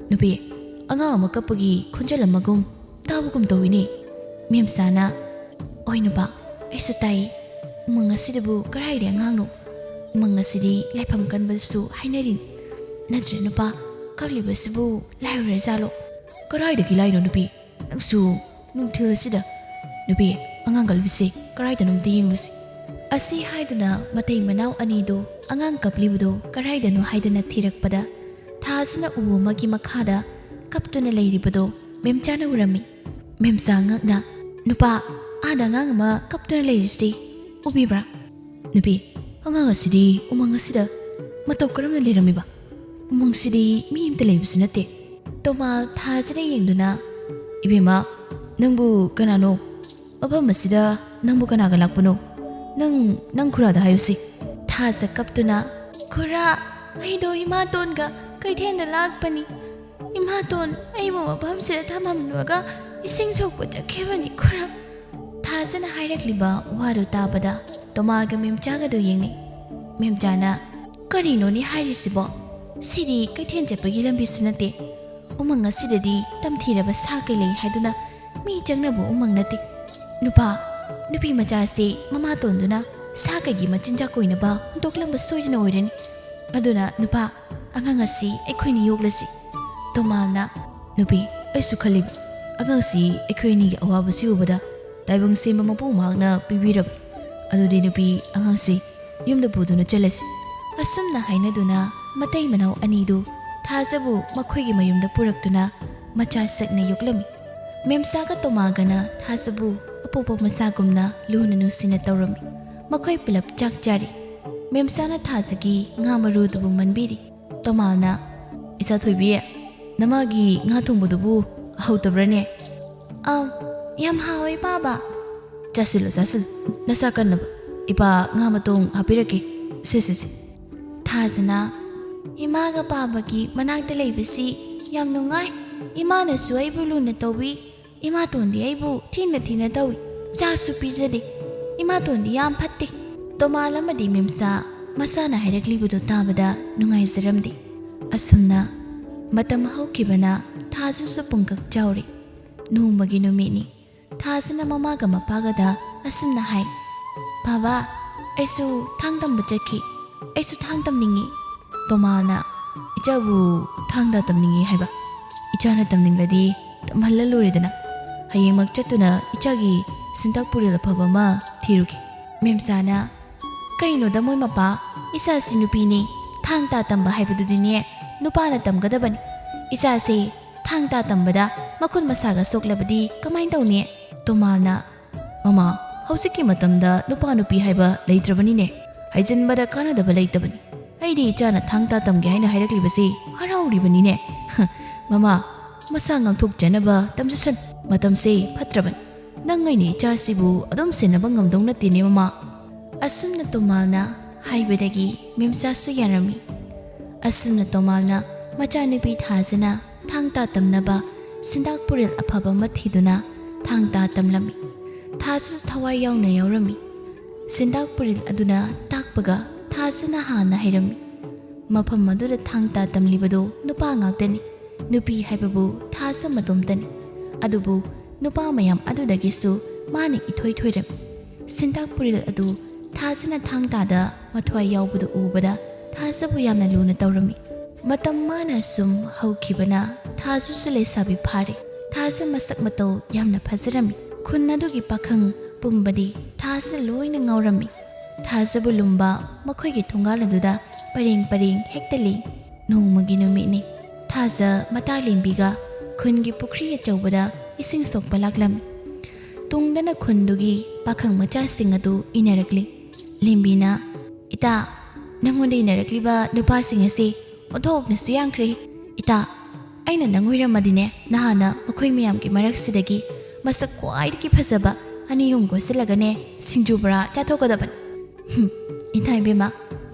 ꯅꯨꯄꯤ, ꯑꯉꯥꯡ ꯑꯃ ꯀꯞꯄꯒꯤ ꯈꯣꯟꯖꯦꯜ ꯑꯃꯒꯨꯝ ꯇꯥꯕꯒꯨꯝ ꯇꯧꯏꯅꯦ꯫ ꯃꯦꯝꯆꯥꯅ, ꯑꯣꯏ ꯅꯨꯄꯥ, ꯑꯩꯁꯨ ꯇꯥꯏ꯫ ꯎꯃꯪ ꯑꯁꯤꯗꯕꯨ ꯀꯔꯥꯏꯗꯤ ꯑꯉꯥꯡꯅꯣ? ꯎꯃꯪ ꯑꯁꯤꯗꯤ ꯂꯥꯏꯐꯝ ꯀꯟꯕꯁꯨ ꯍꯥꯏꯅꯔꯤꯅꯤ꯫ ꯅꯠꯇ꯭ꯔꯦ ꯅꯨꯄꯥ, ꯀꯞꯂꯤꯕꯁꯤꯕꯨ ꯂꯥꯏ ꯑꯣꯏꯔꯖꯥꯠꯂꯣ? ꯀꯔꯥꯏꯗꯒꯤ ꯂꯥꯏꯅꯣ ꯅꯨꯄꯤ? ꯅꯪꯁꯨ ꯅꯨꯡꯊꯤꯜ ꯑꯁꯤꯗ? ꯅꯨꯄꯤ, ꯑꯉꯥꯡ ꯀꯞꯂꯤꯕꯁꯤ ꯀꯔꯥꯏꯗꯅꯣ ꯑꯝꯇ ꯌꯦꯡꯂꯨꯁꯤ꯫ ꯑꯁꯤ ꯍꯥꯏꯗꯨꯅ ꯃꯇꯩ ꯃꯅꯥꯎ ꯑꯅꯤꯗꯨ ꯑꯉꯥꯡ ꯀꯞꯂꯤꯕꯗꯨ ꯀꯔꯥꯏꯗꯅꯣ ꯍꯥꯏꯗꯨꯅ ꯊꯤꯔꯛꯄꯗ ꯊꯥꯁꯤꯅ ꯎ ꯑꯃꯒꯤ ꯃꯈꯥꯗ ꯀꯞꯇꯨꯅ ꯂꯩꯔꯤꯕꯗꯣ ꯃꯦꯝꯆꯥꯅ ꯎꯔꯝꯃꯤ꯫ ꯃꯦꯝꯆꯥ ꯉꯛꯅ "ꯅꯨꯄꯥ, ꯑꯥꯗ ꯑꯉꯥꯡ ꯑꯃ ꯀꯞꯇꯨꯅ ꯂꯩꯔꯤꯁꯤꯗꯤ ꯎꯕꯤꯕ꯭ꯔꯥ?" "ꯅꯨꯄꯤ, ꯑꯉꯥꯡ ꯑꯁꯤꯗꯤ ꯎꯃꯪ ꯑꯁꯤꯗ ꯃꯇꯧ ꯀꯔꯝꯅ ꯂꯩꯔꯝꯃꯤꯕ? ꯎꯃꯪꯁꯤꯗꯤ ꯃꯤ ꯑꯃꯇ ꯂꯩꯕꯁꯨ ꯅꯠꯇꯦ." ꯇꯣꯃꯥꯜ ꯊꯥꯁꯤꯗ ꯌꯦꯡꯗꯨꯅ "ꯏꯕꯦꯝꯃ, ꯅꯪꯕꯨ ꯀꯅꯥꯅꯣ? ꯃꯐꯝ ꯑꯁꯤꯗ ꯅꯪꯕꯨ ꯀꯅꯥꯒ ꯂꯥꯛꯄꯅꯣ? ꯅꯪ ꯈꯨꯔꯥꯗ ꯍꯥꯏꯌꯨꯁꯤ." ꯊꯥꯁ ꯀꯞꯇꯨꯅ "ꯈꯨꯔꯥ, ꯑꯩꯗꯣ ꯏꯃꯥꯇꯣꯟꯒ ꯀꯩꯊꯦꯜꯗ ꯂꯥꯛꯄꯅꯤ. ꯏꯃꯥꯇꯣꯟ ꯑꯩꯕꯨ ꯃꯐꯝꯁꯤꯗ ꯊꯝꯃꯝꯂꯒ ꯏꯁꯤꯡ ꯁꯣꯛꯄ ꯆꯠꯈꯤꯕꯅꯤ ꯈꯨꯔꯥ." ꯊꯥꯁꯤꯅ ꯍꯥꯏꯔꯛꯂꯤꯕ ꯋꯥꯗꯨ ꯇꯥꯕꯗ ꯇꯣꯃꯥꯜꯒ ꯃꯦꯝꯆꯥꯒꯗꯨ ꯌꯦꯡꯅꯩ꯫ ꯃꯦꯝꯆꯥꯅ "ꯀꯔꯤꯅꯣꯅꯦ ꯍꯥꯏꯔꯤꯁꯤꯕꯣ? ꯁꯤꯗꯤ ꯀꯩꯊꯦꯜ ꯆꯠꯄꯒꯤ ꯂꯝꯕꯤꯁꯨ ꯅꯠꯇꯦ. ꯎꯃꯪ ꯑꯁꯤꯗꯗꯤ ꯇꯝꯊꯤꯔꯕ ꯁꯥ ꯀꯩ ꯂꯩ ꯍꯥꯏꯗꯨꯅ ꯃꯤ ꯆꯪꯅꯕ ꯎꯃꯪ ꯅꯠꯇꯦ. ꯅꯨꯄꯥ, ꯅꯨꯄꯤ ꯃꯆꯥꯁꯤ ꯃꯃꯥꯇꯣꯟꯗꯨꯅ ꯁꯥ ꯀꯩꯒꯤ ꯃꯆꯤꯟꯖꯥꯛ ꯑꯣꯏꯅꯕ ꯍꯨꯟꯗꯣꯛꯂꯝꯕ ꯁꯣꯏꯗꯅ ꯑꯣꯏꯔꯅꯤ. ꯑꯗꯨꯅ ꯅꯨꯄꯥ, ꯑꯉꯥꯡ ꯑꯁꯤ ꯑꯩꯈꯣꯏꯅ ꯌꯣꯛꯂꯁꯤ." ꯇꯣꯃꯥꯜꯅ "ꯅꯨꯄꯤ, ꯑꯩꯁꯨ ꯈꯜꯂꯤꯕ. ꯑꯉꯥꯡꯁꯤ ꯑꯩꯈꯣꯏ ꯑꯅꯤꯒꯤ ꯑꯋꯥꯕꯁꯤ ꯎꯕꯗ ꯇꯥꯏꯕꯪ ꯁꯦꯝꯕ ꯃꯄꯨ ꯃꯍꯥꯛꯅ ꯄꯤꯕꯤꯔꯕ. ꯑꯗꯨꯗꯤ ꯅꯨꯄꯤ, ꯑꯉꯥꯡꯁꯤ ꯌꯨꯝꯗ ꯄꯨꯗꯨꯅ ꯆꯠꯂꯁꯤ." ꯑꯁꯨꯝꯅ ꯍꯥꯏꯅꯗꯨꯅ ꯃꯇꯩ ꯃꯅꯥꯎ ꯑꯅꯤꯗꯨ ꯊꯥꯖꯕꯨ ꯃꯈꯣꯏꯒꯤ ꯃꯌꯨꯝꯗ ꯄꯨꯔꯛꯇꯨꯅ ꯃꯆꯥ ꯁꯛꯅ ꯌꯣꯛꯂꯝꯃꯤ꯫ ꯃꯦꯝꯆꯥꯒ ꯇꯣꯃꯥꯜꯒꯅ ꯊꯥꯖꯕꯨ ꯑꯄꯣꯛꯄ ꯃꯆꯥꯒꯨꯝꯅ ꯂꯨꯅ ꯅꯨꯡꯁꯤꯅ ꯇꯧꯔꯝꯃꯤ꯫ ꯃꯈꯣꯏ ꯄꯨꯂꯞ ꯆꯥꯛ ꯆꯥꯔꯤ꯫ ꯃꯦꯝꯆꯥꯅ ꯊꯥꯖꯒꯤ ꯉꯥ ꯃꯔꯨꯗꯨꯕꯨ ꯃꯟꯕꯤꯔꯤ꯫ ꯇꯣꯃꯥꯜꯅ "ꯏꯆꯥ ꯊꯣꯏꯕꯤ, ꯅꯃꯥꯒꯤ ꯉꯥ ꯊꯣꯡꯕꯗꯨꯕꯨ ꯍꯥꯎꯇꯕ꯭ꯔꯅꯦ?" "ꯌꯥꯝ ꯍꯥꯎꯋꯦ ꯕꯥꯕꯥ." "ꯆꯥꯁꯤꯜꯂꯨ ꯆꯥꯁꯤꯜꯂꯨ, ꯅꯁꯥ ꯀꯟꯅꯕ. ꯏꯄꯥ ꯉꯥ ꯃꯇꯣꯡ ꯍꯥꯞꯄꯤꯔꯛꯀꯦ. ꯁꯦ." ꯊꯥꯖꯅ "ꯏꯃꯥꯒ ꯕꯥꯕꯥꯒꯤ ꯃꯅꯥꯛꯇ ꯂꯩꯕꯁꯤ ꯌꯥꯝ ꯅꯨꯡꯉꯥꯏ. ꯏꯃꯥꯅꯁꯨ ꯑꯩꯕꯨ ꯂꯨꯅ ꯇꯧꯕꯤ. ꯏꯃꯥꯇꯣꯟꯗꯤ ꯑꯩꯕꯨ ꯊꯤꯅ ꯇꯧꯏ. ꯆꯥꯛꯁꯨ ꯄꯤꯖꯗꯦ. ꯏꯃꯥꯇꯣꯟꯗꯤ ꯌꯥꯝ ꯐꯠꯇꯦ." ꯇꯣꯃꯥꯜ ꯑꯃꯗꯤ ꯃꯦꯝꯆꯥ ꯃꯁꯥꯅ ꯍꯥꯏꯔꯛꯂꯤꯕꯗꯨ ꯇꯥꯕꯗ ꯅꯨꯡꯉꯥꯏꯖꯔꯝꯗꯦ꯫ ꯑꯁꯨꯝꯅ ꯃꯇꯝ ꯍꯧꯈꯤꯕꯅ ꯊꯥꯖꯁꯨ ꯄꯨꯡꯀꯛ ꯆꯥꯎꯔꯤ꯫ ꯅꯣꯡꯃꯒꯤ ꯅꯨꯃꯤꯠꯅꯤ꯫ ꯊꯥꯖꯅ ꯃꯃꯥꯒ ꯃꯄꯥꯒꯗ ꯑꯁꯨꯝꯅ ꯍꯥꯏ: "ꯕꯥꯕꯥ, ꯑꯩꯁꯨ ꯊꯥꯡ ꯇꯝꯕ ꯆꯠꯈꯤ. ꯑꯩꯁꯨ ꯊꯥꯡ ꯇꯝꯅꯤꯡꯉꯤ." ꯇꯣꯃꯥꯜꯅ "ꯏꯆꯥꯕꯨ ꯊꯥꯡꯗ ꯇꯝꯅꯤꯡꯉꯤ ꯍꯥꯏꯕ? ꯏꯆꯥꯅ ꯇꯝꯅꯤꯡꯂꯗꯤ ꯇꯝꯍꯜꯂ ꯂꯣꯏꯔꯦꯗꯅ. ꯍꯌꯦꯡꯃꯛ ꯆꯠꯇꯨꯅ ꯏꯆꯥꯒꯤ ꯁꯤꯟꯇꯥꯛ ꯄꯨꯔꯦꯜ ꯑꯐꯕ ꯑꯃ ꯊꯤꯔꯨꯒꯦ." ꯃꯦꯝꯆꯥꯅ "ꯀꯩꯅꯣꯗ ꯃꯣꯏ ꯃꯄꯥ, ꯏꯆꯥꯁꯤ ꯅꯨꯄꯤꯅꯤ. ꯊꯥꯡ ꯇꯥ ꯇꯝꯕ ꯍꯥꯏꯕꯗꯨꯗꯤꯅꯦ ꯅꯨꯄꯥꯅ ꯇꯝꯒꯗꯕꯅꯤ. ꯏꯆꯥꯁꯤ ꯊꯥꯡ ꯇꯥ ꯇꯝꯕꯗ ꯃꯈꯨꯠ ꯃꯁꯥꯒ ꯁꯣꯛꯂꯕꯗꯤ ꯀꯃꯥꯏꯅ ꯇꯧꯅꯤ?" ꯇꯣꯃꯥꯜꯅ "ꯃꯃꯥ, ꯍꯧꯖꯤꯛꯀꯤ ꯃꯇꯝꯗ ꯅꯨꯄꯥ ꯅꯨꯄꯤ ꯍꯥꯏꯕ ꯂꯩꯇ꯭ꯔꯕꯅꯤꯅꯦ. ꯍꯥꯏꯖꯤꯟꯕꯗ ꯀꯥꯟꯅꯗꯕ ꯂꯩꯇꯕꯅꯤ. ꯑꯩꯗꯤ ꯏꯆꯥꯅ ꯊꯥꯡ ꯇꯥ ꯇꯝꯒꯦ ꯍꯥꯏꯅ ꯍꯥꯏꯔꯛꯂꯤꯕꯁꯤ ꯍꯔꯥꯎꯔꯤꯕꯅꯤꯅꯦ. ꯃꯃꯥ, ꯃꯁꯥ ꯉꯥꯡꯊꯣꯛꯆꯅꯕ ꯇꯝꯖꯁꯅꯨ. ꯃꯇꯝꯁꯦ ꯐꯠꯇ꯭ꯔꯕꯅꯤ. ꯅꯪ ꯑꯩꯅ ꯏꯆꯥꯁꯤꯕꯨ ꯑꯗꯨꯝ ꯁꯦꯟꯅꯕ ꯉꯝꯗꯧ ꯅꯠꯇꯦꯅꯦ ꯃꯃꯥ." ꯑꯁꯨꯝꯅ ꯇꯣꯃꯥꯜꯅ ꯍꯥꯏꯕꯗꯒꯤ ꯃꯦꯝꯆꯥꯁꯨ ꯌꯥꯔꯝꯃꯤ꯫ ꯑꯁꯨꯝꯅ ꯇꯣꯃꯥꯜꯅ ꯃꯆꯥꯅꯨꯄꯤ ꯊꯥꯖꯅ ꯊꯥꯡ ꯇꯥ ꯇꯝꯅꯕ ꯁꯤꯟꯇꯥꯛ ꯄꯨꯔꯦꯜ ꯑꯐꯕ ꯑꯃ ꯊꯤꯗꯨꯅ ꯊꯥꯡ ꯇꯥ ꯇꯝꯂꯝꯃꯤ꯫ ꯊꯥꯖꯁꯨ ꯊꯋꯥꯏ ꯌꯥꯎꯅ ꯌꯥꯎꯔꯝꯃꯤ꯫ ꯁꯤꯟꯇꯥꯛ ꯄꯨꯔꯦꯜ ꯑꯗꯨꯅ ꯇꯥꯛꯄꯒ ꯊꯥꯖꯅ ꯍꯥꯟꯅ ꯍꯩꯔꯝꯃꯤ꯫ ꯃꯐꯝ ꯑꯗꯨꯗ ꯊꯥꯡ ꯇꯥ ꯇꯝꯂꯤꯕꯗꯨ ꯅꯨꯄꯥ ꯉꯥꯛꯇꯅꯤ. ꯅꯨꯄꯤ ꯍꯥꯏꯕꯕꯨ ꯊꯥꯖ ꯃꯇꯣꯝꯇꯅꯤ꯫ ꯑꯗꯨꯕꯨ ꯅꯨꯄꯥ ꯃꯌꯥꯝ ꯑꯗꯨꯗꯒꯤꯁꯨ ꯃꯥꯅ ꯏꯊꯣꯏ ꯊꯣꯏꯔꯝꯃꯤ꯫ ꯁꯤꯟꯇꯥꯛ ꯄꯨꯔꯦꯜ ꯑꯗꯨ ꯊꯥꯖꯅ ꯊꯥꯡ ꯇꯥꯗ ꯃꯊ꯭ꯋꯥꯏ ꯌꯥꯎꯕꯗꯨ ꯎꯕꯗ ꯊꯥꯖꯕꯨ ꯌꯥꯝꯅ ꯂꯨꯅ ꯇꯧꯔꯝꯃꯤ꯫ ꯃꯇꯝ ꯃꯥꯅ ꯁꯨꯝ ꯍꯧꯈꯤꯕꯅ ꯊꯥꯖꯁꯨ ꯂꯩꯁꯥꯕꯤ ꯐꯥꯔꯦ꯫ ꯊꯥꯖ ꯃꯁꯛ ꯃꯇꯧ ꯌꯥꯝꯅ ꯐꯖꯔꯝꯃꯤ꯫ ꯈꯨꯟ ꯑꯗꯨꯒꯤ ꯄꯥꯈꯪ ꯄꯨꯝꯕꯗꯤ ꯊꯥꯖ ꯂꯣꯏꯅ ꯉꯥꯎꯔꯝꯃꯤ꯫ ꯊꯥꯖꯕꯨ ꯂꯨꯝꯕ ꯃꯈꯣꯏꯒꯤ ꯊꯣꯡꯒꯥꯜ ꯑꯗꯨꯗ ꯄꯔꯦꯡ ꯍꯦꯛꯇ ꯂꯦꯡ꯫ ꯅꯣꯡꯃꯒꯤ ꯅꯨꯃꯤꯠꯅꯤ꯫ ꯊꯥꯖ ꯃꯇꯥ ꯂꯦꯡꯕꯤꯒ ꯈꯨꯟꯒꯤ ꯄꯨꯈ꯭ꯔꯤ ꯑꯆꯧꯕꯗ ꯏꯁꯤꯡ ꯁꯣꯛꯄ ꯂꯥꯛꯂꯝꯃꯤ꯫ ꯇꯨꯡꯗꯅ ꯈꯨꯟꯗꯨꯒꯤ ꯄꯥꯈꯪ ꯃꯆꯥꯁꯤꯡ ꯑꯗꯨ ꯏꯟꯅꯔꯛꯂꯤ꯫ ꯂꯦꯡꯕꯤꯅ "ꯏꯇꯥ, ꯅꯪꯉꯣꯟꯗ ꯏꯟꯅꯔꯛꯂꯤꯕ ꯅꯨꯄꯥꯁꯤꯡ ꯑꯁꯤ ꯑꯣꯟꯊꯣꯛꯅꯁꯨ ꯌꯥꯝꯈ꯭ꯔꯦ. ꯏꯇꯥ, ꯑꯩꯅ ꯅꯪ ꯑꯣꯏꯔꯝꯃꯗꯤꯅꯦ ꯅꯍꯥꯟꯅ ꯃꯈꯣꯏ ꯃꯌꯥꯝꯒꯤ ꯃꯔꯛꯁꯤꯗꯒꯤ ꯃꯁꯛ ꯈ꯭ꯋꯥꯏꯗꯒꯤ ꯐꯖꯕ ꯑꯅꯤ ꯑꯍꯨꯝ ꯀꯣꯏꯁꯤꯜꯂꯒꯅꯦ ꯁꯤꯡꯖꯨ ꯕꯣꯔꯥ ꯆꯥꯊꯣꯛꯀꯗꯕꯅꯤ." "ꯏꯇꯥ ꯏꯕꯦꯝꯃ,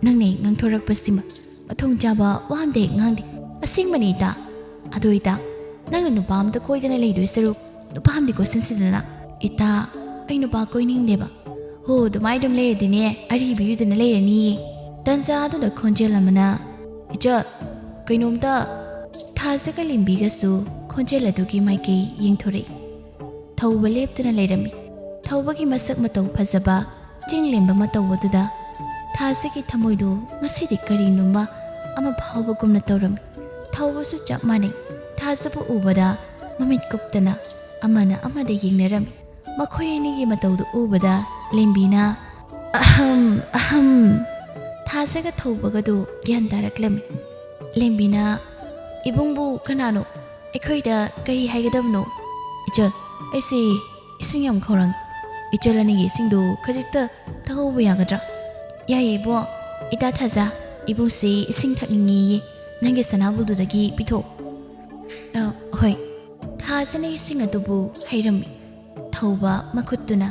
ꯅꯪꯅ ꯉꯥꯡꯊꯣꯔꯛꯄꯁꯤꯃ ꯃꯊꯣꯡ ꯆꯥꯕ ꯋꯥ ꯑꯝꯇ ꯍꯦꯛ ꯉꯥꯡꯗꯦ. ꯑꯁꯦꯡꯕꯅꯤ ꯏꯇꯥ. ꯑꯗꯣ ꯏꯇꯥ, ꯅꯪꯅ ꯅꯨꯄꯥ ꯑꯝꯇ ꯀꯣꯏꯗꯅ ꯂꯩꯗꯣꯏ ꯁꯔꯨꯛ ꯅꯨꯄꯥ ꯑꯃꯗꯤ ꯀꯣꯏꯁꯤꯟꯁꯤꯗꯅ." "ꯏꯇꯥ, ꯑꯩ ꯅꯨꯄꯥ ꯀꯣꯏꯅꯤꯡꯗꯦꯕ." "ꯍꯣ, ꯑꯗꯨꯃꯥꯏꯅ ꯑꯗꯨꯝ ꯂꯩꯔꯗꯤꯅꯦ ꯑꯔꯤꯕꯤꯗꯨꯅ ꯂꯩꯔꯅꯤꯌꯦ." ꯇꯟꯖꯥ ꯑꯗꯨꯗ ꯈꯣꯟꯖꯦꯜ ꯑꯃꯅ "ꯏꯆꯥ, ꯀꯩꯅꯣꯝꯇ..." ꯊꯥꯖꯒ ꯂꯦꯡꯕꯤꯒꯁꯨ ꯈꯣꯟꯖꯦꯜ ꯑꯗꯨꯒꯤ ꯃꯥꯏꯀꯩ ꯌꯦꯡꯊꯣꯔꯛꯏ꯫ ꯊꯧꯕ ꯂꯦꯞꯇꯨꯅ ꯂꯩꯔꯝꯃꯤ꯫ ꯊꯧꯕꯒꯤ ꯃꯁꯛ ꯃꯇꯧ ꯐꯖꯕ ꯆꯤꯡꯂꯦꯝꯕ ꯃꯇꯧ ꯑꯗꯨꯗ ꯊꯥꯖꯒꯤ ꯊꯃꯣꯏꯗꯨ ꯉꯁꯤꯗꯤ ꯀꯔꯤꯅꯣꯃ ꯑꯃ ꯐꯥꯎꯕꯒꯨꯝꯅ ꯇꯧꯔꯝꯃꯤ꯫ ꯊꯧꯕꯁꯨ ꯆꯞ ꯃꯥꯟꯅꯩ꯫ ꯊꯥꯖꯕꯨ ꯎꯕꯗ ꯃꯃꯤꯠ ꯀꯨꯞꯇꯅ ꯑꯃꯅ ꯑꯃꯗ ꯌꯦꯡꯅꯔꯝꯃꯤ꯫ ꯃꯈꯣꯏ ꯑꯅꯤꯒꯤ ꯃꯇꯧꯗꯨ ꯎꯕꯗ ꯂꯦꯡꯕꯤꯅ "ꯑꯍꯝ ꯑꯍꯝ." ꯊꯥꯖꯒ ꯊꯧꯕꯒꯗꯨ ꯒ꯭ꯌꯥꯟ ꯇꯥꯔꯛꯂꯝꯃꯤ꯫ ꯂꯦꯡꯕꯤꯅ Ibungbu kanano Ekhoida kari haigadabno Ichal Aisi ising yam khorang Ichalani isingdu khajikta thagawba yagadra Yaye bo ita thaza ibungsi ising thakningi nangi sanabududagi pitho Hoi thazane ising adubu hairami Thauba makhutuna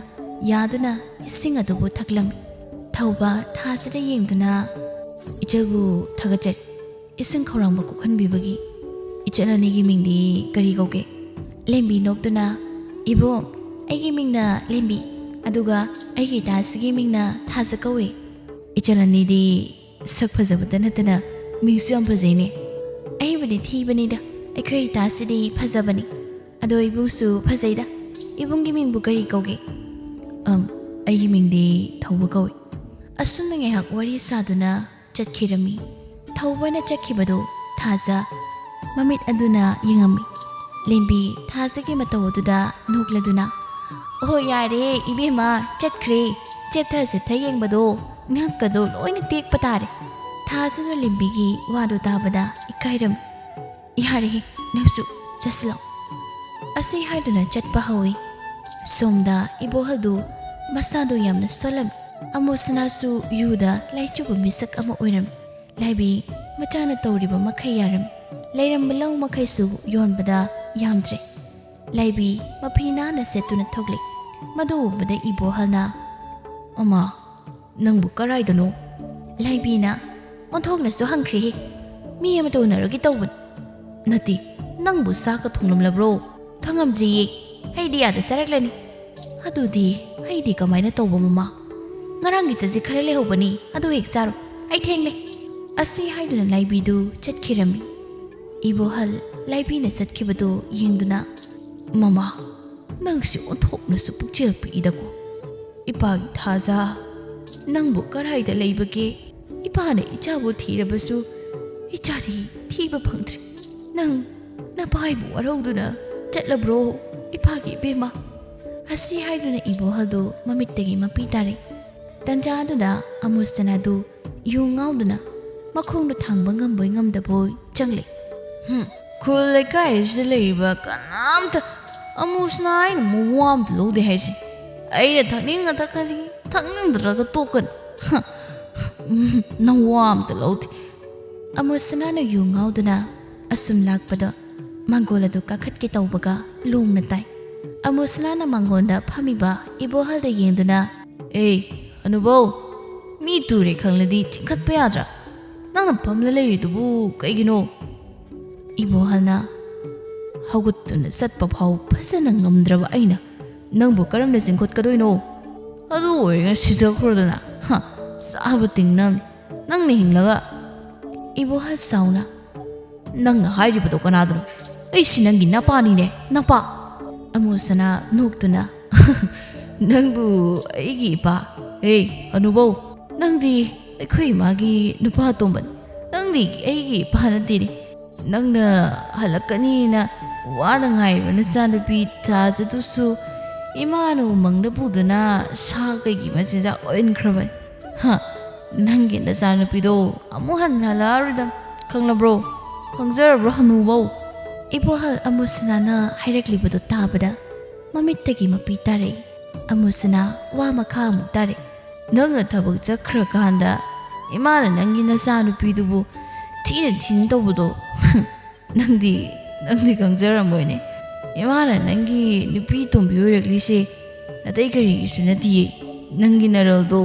yaduna ising adubu thaklami Thauba thazada yengduna Ichagu thagachet ising khorangba kokhanbibagi Ichalanigi mingdi kari gauge Lembi noktuna ibo aigi mingna lembi aduga aigi tasigi mingna thaza kawe Ichalani di sak phajabata natana mingsu yam phajaine aibadi thibanida aikhoi tasidi phajabani ado ibungsu phajaida ibungi mingbu kari kauge aigi mingdi thauba kawe asumna ngehak wari saduna chatkirami thaubana chakhibado thaza mamit aduna yingami lembi thazagi matawoduda nokladuna oh yare ibema chatkre cheptha se thayengbado ngakado loina tekpa tare thazadu lembigi wadu tabada ikairam yare nafsu jaslo asi haiduna chatpa hawi somda ibohadu masadu yamna solam amosnasu yuda laichubu misak ama oiram laibi machana tawriba makhai yaram lairam belau makhai su yonbada yamtre laibi mapina na setuna thogli madu bada ibohalna ama nangbu karaidano laibi na onthogna su hangkhri mi ama to naragi tawban nati nangbu saka thonglam labro thangam ji haidi ya da saraklani adudi haidi kamaina tawba mama ngarangi chaji khare le hobani adu ek saro ai thengle asi haiduna laibi du chatkirami ibohal laibi na chatkibado yengduna mama nangsi onthokna su pukchel pidako ipagi thaza nangbu karaida leibage ipana ichabu thirabasu ichadi thiba phangtri nang na paibu arauduna chatlabro ipagi bema asi haiduna ibohaldo mamittagi mapitare tanjaduna amustanadu yungauduna makhongdu thangba ngamboi ngamdaboi changle khul lekai sileiba kanamta amusna aina muwam lode haisi aina thakninga thakali thakningdraga tokan nawam lode amusna na yungauduna asum lakpada mangola du kakhatki tawbaga lungna tai amusna na mangonda phamiba ibohalda yenduna anubau mi ture khangladi chikhatpa yadra nangna phamla leiridubu kaigino ibohalna hauguttuna satpa phau phasana ngamdraba aina nangbu karamna jingkotkadoino adu oiga sijakrodana saba tingnam nangna hinglaga ibohal sauna nangna hairibado kanadro aisi nangi napani ne napa amusana noktuna nangbu aigi pa anubau nangdi aikhoi magi nupa tomban nangdi aigi pa natini nangna halakani na wana ngaiba nachanupi thazatusu imana umangda puduna sa kaigi machinja oinkhraban nangi nachanupido amuhan halaridam khanglabro khangjarabro hanubau ibohal amusana hairaklibodo tabada mamittagi mapi tare amusana wa makha amuk tare nangna thabak chakrakanda imana nangi nachanupidubu tin tawbudo nangdi khangjaramoine imana nangi nupi tombi oiraklise natai kari isu natiye nangi naraldo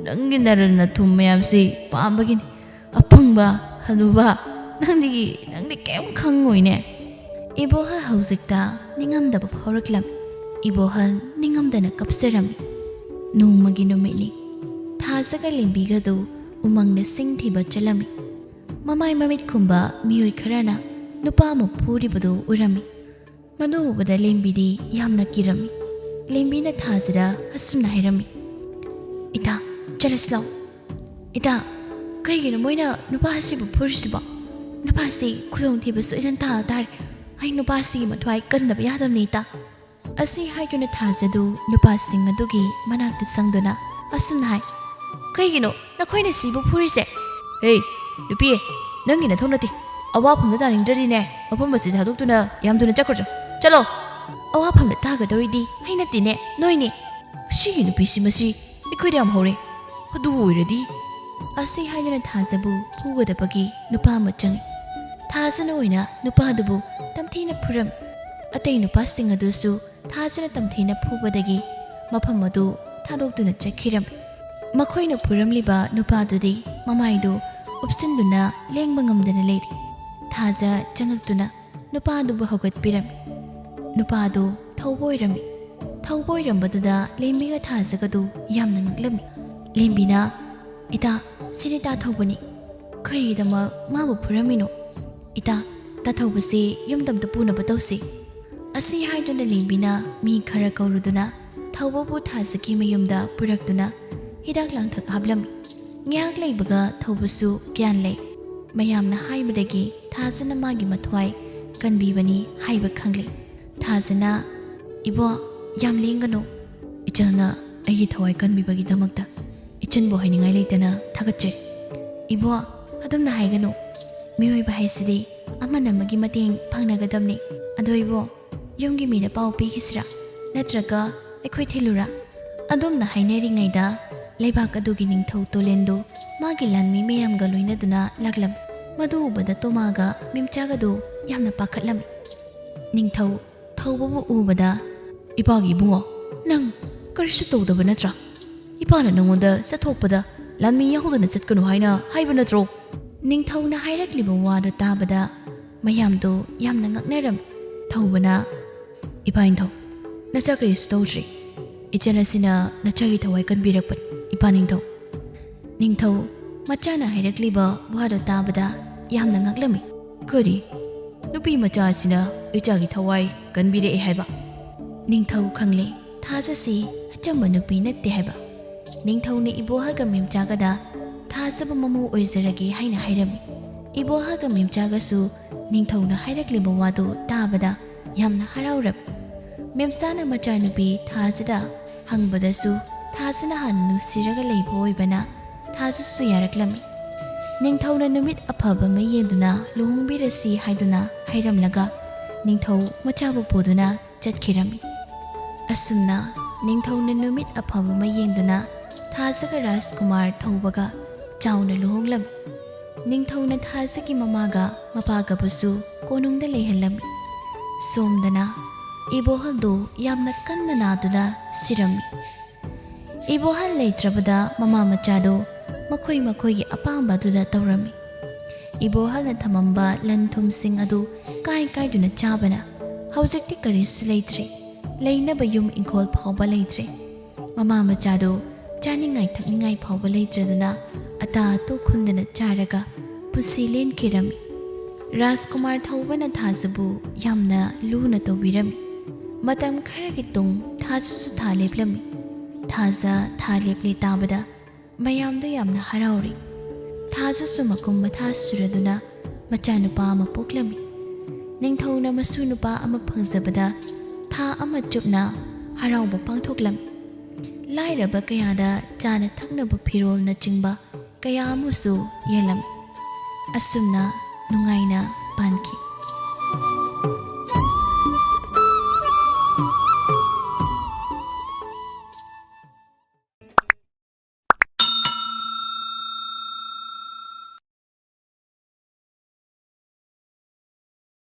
nangi naralna thum mayamse pambagini apangba hanuba nangdi kem khangoine ibohal haujikta ningamdaba phauraklam ibohal ningamdana kapserami nungmagi numini thasaga limbigadu umangna singthiba chalami mamai mamit khumba miyoi kharana nupa mu phuribado urami madu ubada lembidi yamna kirami lembina thasira asumna hairami ita chalaslaw ita kaigina moina nupa hasibu phurisiba nupa si khulong thiba so iran ta dar ai nupa si mathwai kandaba yadamni ita asi haiduna thasadu nupa sing adugi manakta sangduna asumna hai kaigino nakhoina sibu phurise nupi nangina thonati ꯑꯋꯥꯐꯝꯗ ꯇꯥꯅꯤꯡꯗ꯭ꯔꯗꯤꯅꯦ ꯃꯐꯝ ꯑꯁꯤ ꯊꯥꯗꯣꯛꯇꯨꯅ ꯌꯥꯝ ꯊꯨꯅ ꯆꯠꯈ꯭ꯔꯣ ꯆꯠꯂꯣ ꯑꯋꯥꯐꯝꯗ ꯇꯥꯒꯗꯧꯔꯤꯗꯤ ꯑꯩ ꯅꯠꯇꯦꯅꯦ ꯅꯣꯏꯅꯦ ꯁꯤꯒꯤ ꯅꯨꯄꯤꯁꯤ ꯃꯁꯤ ꯑꯩꯈꯣꯏꯗ ꯌꯥꯝ ꯍꯧꯔꯦ ꯑꯗꯨ ꯑꯣꯏꯔꯗꯤ ꯑꯁꯤ ꯍꯥꯏꯗꯨꯅ ꯊꯥꯖꯕꯨ ꯐꯨꯒꯗꯕꯒꯤ ꯅꯨꯄꯥ ꯑꯃ ꯆꯪꯉꯤ ꯊꯥꯖꯅ ꯑꯣꯏꯅ ꯅꯨꯄꯥꯗꯨꯕꯨ ꯇꯝꯊꯤꯅ ꯐꯨꯔꯝꯃꯤ ꯑꯇꯩ ꯅꯨꯄꯥꯁꯤꯡ ꯑꯗꯨꯁꯨ ꯊꯥꯖꯅ ꯇꯝꯊꯤꯅ ꯐꯨꯕꯗꯒꯤ ꯃꯐꯝ ꯑꯗꯨ ꯊꯥꯗꯣꯛꯇꯨꯅ ꯆꯠꯈꯤꯔꯝꯃꯤ ꯃꯈꯣꯏꯅ ꯐꯨꯔꯝꯂꯤꯕ ꯅꯨꯄꯥꯗꯨꯗꯤ ꯃꯃꯥꯏꯗꯨ ꯎꯞꯁꯤꯟꯗꯨꯅ ꯂꯦꯡꯕ ꯉꯝꯗꯅ ꯂꯩꯔꯤ ꯊꯥꯖ ꯆꯪꯉꯛꯇꯨꯅ ꯅꯨꯄꯥꯗꯨꯕꯨ ꯍꯧꯒꯠꯄꯤꯔꯝꯃꯤ ꯅꯨꯄꯥꯗꯨ ꯊꯧꯕ ꯑꯣꯏꯔꯝꯃꯤ ꯊꯧꯕ ꯑꯣꯏꯔꯝꯕꯗꯨꯗ ꯂꯦꯝꯕꯤꯒ ꯊꯥꯖꯒꯗꯨ ꯌꯥꯝꯅ ꯉꯛꯂꯝꯃꯤ ꯂꯦꯝꯕꯤꯅ ꯏꯇꯥ ꯁꯤꯗꯤ ꯇꯥ ꯊꯧꯕꯅꯤ ꯀꯔꯤꯒꯤꯗꯃꯛ ꯃꯥꯕꯨ ꯐꯨꯔꯝꯃꯤꯅꯣ ꯏꯇꯥ ꯇꯥ ꯊꯧꯕꯁꯤ ꯌꯨꯝꯗꯝꯇ ꯄꯨꯅꯕ ꯇꯧꯁꯤ ꯑꯁꯤ ꯍꯥꯏꯗꯨꯅ ꯂꯦꯝꯕꯤꯅ ꯃꯤ ꯈꯔ ꯀꯧꯔꯨꯗꯨꯅ ꯊꯧꯕꯕꯨ ꯊꯥꯖꯒꯤ ꯃꯌꯨꯝꯗ ꯄꯨꯔꯛꯇꯨꯅ ꯍꯤꯗꯥꯛ ꯂꯥꯡꯊꯛ ꯍꯥꯞꯂꯝꯃꯤ ꯉꯥꯏꯍꯥꯛ ꯂꯩꯕꯒ ꯊꯧꯕꯁꯨ ꯒ꯭ꯌꯥꯟ ꯂꯩ ꯃꯌꯥꯝꯅ ꯍꯥꯏꯕꯗꯒꯤ ꯊꯥꯖꯅ ꯃꯥꯒꯤ ꯃꯊ꯭ꯋꯥꯏ ꯀꯟꯕꯤꯕꯅꯤ ꯍꯥꯏꯕ ꯈꯪꯂꯦ ꯊꯥꯖꯅ ꯏꯕꯣ ꯌꯥꯝ ꯂꯦꯡꯒꯅꯨ ꯏꯆꯜꯅ ꯑꯩꯒꯤ ꯊꯋꯥꯏ ꯀꯟꯕꯤꯕꯒꯤꯗꯃꯛꯇ ꯏꯆꯟꯕꯨ ꯍꯥꯏꯅꯤꯡꯉꯥꯏ ꯂꯩꯇꯅ ꯊꯥꯒꯠꯆꯩ ꯏꯕꯣ ꯑꯗꯨꯝꯅ ꯍꯥꯏꯒꯅꯨ ꯃꯤꯑꯣꯏꯕ ꯍꯥꯏꯁꯤꯗꯤ ꯑꯃꯅ ꯑꯃꯒꯤ ꯃꯇꯦꯡ ꯐꯪꯅꯒꯗꯕꯅꯤ ꯑꯗꯣ ꯏꯕꯣ ꯌꯨꯝꯒꯤ ꯃꯤꯗ ꯄꯥꯎ ꯄꯤꯈꯤꯁꯤꯔꯥ ꯅꯠꯇ꯭ꯔꯒ ꯑꯩꯈꯣꯏ ꯊꯤꯜꯂꯨꯔꯥ ꯑꯗꯨꯝꯅ ꯍꯥꯏꯅꯔꯤꯉꯩꯗ ꯂꯩꯕꯥꯛ ꯑꯗꯨꯒꯤ ꯅꯤꯡꯊꯧ ꯇꯣꯂꯦꯟꯗꯨ ꯃꯥꯒꯤ ꯂꯥꯟꯃꯤ ꯃꯌꯥꯝꯒ ꯂꯣꯏꯅꯗꯨꯅ ꯂꯥꯛꯂꯝꯃꯤ ꯃꯗꯨ ꯎꯕꯗ ꯇꯣꯃꯥꯒ ꯃꯦꯝꯆꯥꯒꯗꯨ ꯌꯥꯝꯅ ꯄꯥꯈꯠꯂꯝꯃꯤ ꯅꯤꯡꯊꯧ ꯊꯧꯕꯕꯨ ꯎꯕꯗ ꯏꯄꯥꯒꯤ ꯏꯕꯨꯡꯉꯣ ꯅꯪ ꯀꯔꯤꯁꯨ ꯇꯧꯗꯕ ꯅꯠꯇ꯭ꯔꯥ ꯏꯄꯥꯅ ꯅꯉꯣꯟꯗ ꯆꯠꯊꯣꯛꯄꯗ ꯂꯥꯟꯃꯤ ꯌꯥꯎꯗꯅ ꯆꯠꯀꯅꯨ ꯍꯥꯏꯅ ꯍꯥꯏꯕ ꯅꯠꯇ꯭ꯔꯣ ꯅꯤꯡꯊꯧꯅ ꯍꯥꯏꯔꯛꯂꯤꯕ ꯋꯥꯗꯨ ꯇꯥꯕꯗ ꯃꯌꯥꯝꯗꯨ ꯌꯥꯝꯅ ꯉꯛꯅꯔꯝꯃꯤ ꯊꯧꯕꯅ ꯏꯄꯥ ꯅꯤꯡꯊꯧ ꯅꯆꯥ ꯀꯔꯤꯁꯨ ꯇꯧꯗ꯭ꯔꯤ ꯏꯆꯟ ꯑꯁꯤꯅ ꯅꯆꯥꯒꯤ ꯊꯋꯥꯏ ꯀꯟꯕꯤꯔꯛꯄꯅꯤ ꯏꯄꯥ ꯅꯤꯡꯊꯧ ꯅꯤꯡꯊꯧ ꯃꯆꯥꯅ ꯍꯥꯏꯔꯛꯂꯤꯕ ꯋꯥꯗꯨ ꯇꯥꯕꯗ ꯌꯥꯝꯅ ꯉꯛꯂꯝꯃꯤ ꯀꯔꯤ ꯅꯨꯄꯤ ꯃꯆꯥ ꯑꯁꯤꯅ ꯏꯆꯥꯒꯤ ꯊꯋꯥꯏ ꯀꯟꯕꯤꯔꯛꯑꯦ ꯍꯥꯏꯕ ꯅꯤꯡꯊꯧ ꯈꯪꯂꯦ ꯊꯥꯖꯁꯤ ꯑꯆꯝꯕ ꯅꯨꯄꯤ ꯅꯠꯇꯦ ꯍꯥꯏꯕ ꯅꯤꯡꯊꯧꯅ ꯏꯕꯣꯍꯜꯒ ꯃꯦꯝꯆꯥꯒꯗ ꯊꯥꯖꯕ ꯃꯃꯧ ꯑꯣꯏꯖꯔꯒꯦ ꯍꯥꯏꯅ ꯍꯥꯏꯔꯝꯃꯤ ꯏꯕꯣꯍꯜꯒ ꯃꯦꯝꯆꯥꯒꯁꯨ ꯅꯤꯡꯊꯧꯅ ꯍꯥꯏꯔꯛꯂꯤꯕ ꯋꯥꯗꯨ ꯇꯥꯕꯗ ꯌꯥꯝꯅ ꯍꯔꯥꯎꯔꯝꯃꯤ ꯃꯦꯝꯆꯥꯅ ꯃꯆꯥꯅꯨꯄꯤ ꯊꯥꯖꯗ ꯍꯪꯕꯗꯁꯨ ꯊꯥꯖꯅ ꯍꯥꯟꯅ ꯅꯨꯡꯁꯤꯔꯒ ꯂꯩꯕ ꯑꯣꯏꯕꯅ ꯊꯥꯖꯁꯨ ꯌꯥꯔꯛꯂꯝꯃꯤ ꯅꯤꯡꯊꯧꯅ ꯅꯨꯃꯤꯠ ꯑꯐꯕ ꯑꯃ ꯌꯦꯡꯗꯨꯅ ꯂꯨꯍꯣꯡꯕꯤꯔꯁꯤ ꯍꯥꯏꯗꯨꯅ ꯍꯥꯏꯔꯝꯂꯒ ꯅꯤꯡꯊꯧ ꯃꯆꯥꯕꯨ ꯄꯨꯗꯨꯅ ꯆꯠꯈꯤꯔꯝꯃꯤ ꯑꯁꯨꯝꯅ ꯅꯤꯡꯊꯧꯅ ꯅꯨꯃꯤꯠ ꯑꯐꯕ ꯑꯃ ꯌꯦꯡꯗꯨꯅ ꯊꯥꯖꯒ ꯔꯥꯖꯀꯨꯃꯥꯔ ꯊꯧꯕꯒ ꯆꯥꯎꯅ ꯂꯨꯍꯣꯡꯂꯝꯃꯤ ꯅꯤꯡꯊꯧꯅ ꯊꯥꯖꯒꯤ ꯃꯃꯥꯒ ꯃꯄꯥꯒꯕꯨꯁꯨ ꯀꯣꯅꯨꯡꯗ ꯂꯩꯍꯜꯂꯝꯃꯤ ꯁꯣꯝꯗꯅ ꯏꯕꯣꯍꯜꯗꯨ ꯌꯥꯝꯅ ꯀꯟꯅ ꯅꯥꯗꯨꯅ ꯁꯤꯔꯝꯃꯤ ꯏꯕꯣꯍꯜ ꯂꯩꯇ꯭ꯔꯕꯗ ꯃꯃꯥ ꯃꯆꯥꯗꯨ ꯃꯈꯣꯏꯒꯤ ꯑꯄꯥꯝꯕ ꯑꯗꯨꯗ ꯇꯧꯔꯝꯃꯤ ꯏꯕꯣꯍꯜꯅ ꯊꯝꯃꯝꯕ ꯂꯟ ꯊꯨꯝꯁꯤꯡ ꯑꯗꯨ ꯀꯥꯏꯗꯨꯅ ꯆꯥꯕꯅ ꯍꯧꯖꯤꯛꯇꯤ ꯀꯔꯤꯁꯨ ꯂꯩꯇ꯭ꯔꯤ ꯂꯩꯅꯕ ꯌꯨꯝ ꯏꯪꯈꯣꯜ ꯐꯥꯎꯕ ꯂꯩꯇ꯭ꯔꯦ ꯃꯃꯥ ꯃꯆꯥꯗꯨ ꯆꯥꯅꯤꯡꯉꯥꯏ ꯊꯛꯅꯤꯡꯉꯥꯏ ꯐꯥꯎꯕ ꯂꯩꯇ꯭ꯔꯗꯨꯅ ꯑꯇꯥ ꯑꯇꯨ ꯈꯨꯟꯗꯅ ꯆꯥꯔꯒ ꯄꯨꯟꯁꯤ ꯂꯦꯟꯈꯤꯔꯝꯃꯤ ꯔꯥꯖꯀꯨꯃꯥꯔ ꯊꯧꯕꯅ ꯊꯥꯖꯕꯨ ꯌꯥꯝꯅ ꯂꯨꯅ ꯇꯧꯕꯤꯔꯝꯃꯤ ꯃꯇꯝ ꯈꯔꯒꯤ ꯇꯨꯡ ꯊꯥꯖꯁꯨ ꯊꯥ ꯂꯦꯞꯂꯝꯃꯤ ꯊꯥꯖ ꯊꯥ ꯂꯦꯞꯂꯦ ꯇꯥꯕꯗ ꯃꯌꯥꯝꯗ ꯌꯥꯝꯅ ꯍꯔꯥꯎꯔꯤ ꯊꯥꯖꯁꯨ ꯃꯀꯨꯝ ꯃꯊꯥ ꯁꯨꯔꯗꯨꯅ ꯃꯆꯥꯅꯨꯄꯥ ꯑꯃ ꯄꯣꯛꯂꯝꯃꯤ ꯅꯤꯡꯊꯧꯅ ꯃꯁꯨ ꯅꯨꯄꯥ ꯑꯃ ꯐꯪꯖꯕꯗ ꯊꯥ ꯑꯃ ꯆꯨꯞꯅ ꯍꯔꯥꯎꯕ ꯄꯥꯡꯊꯣꯛꯂꯝꯃꯤ ꯂꯥꯏꯔꯕ ꯀꯌꯥꯗ ꯆꯥꯅ ꯊꯛꯅꯕ ꯐꯤꯔꯣꯜꯅꯆꯤꯡꯕ ꯀꯌꯥ ꯑꯃꯁꯨ ꯌꯦꯜꯂꯝꯃꯤ ꯑꯁꯨꯝꯅ ꯅꯨꯡꯉꯥꯏꯅ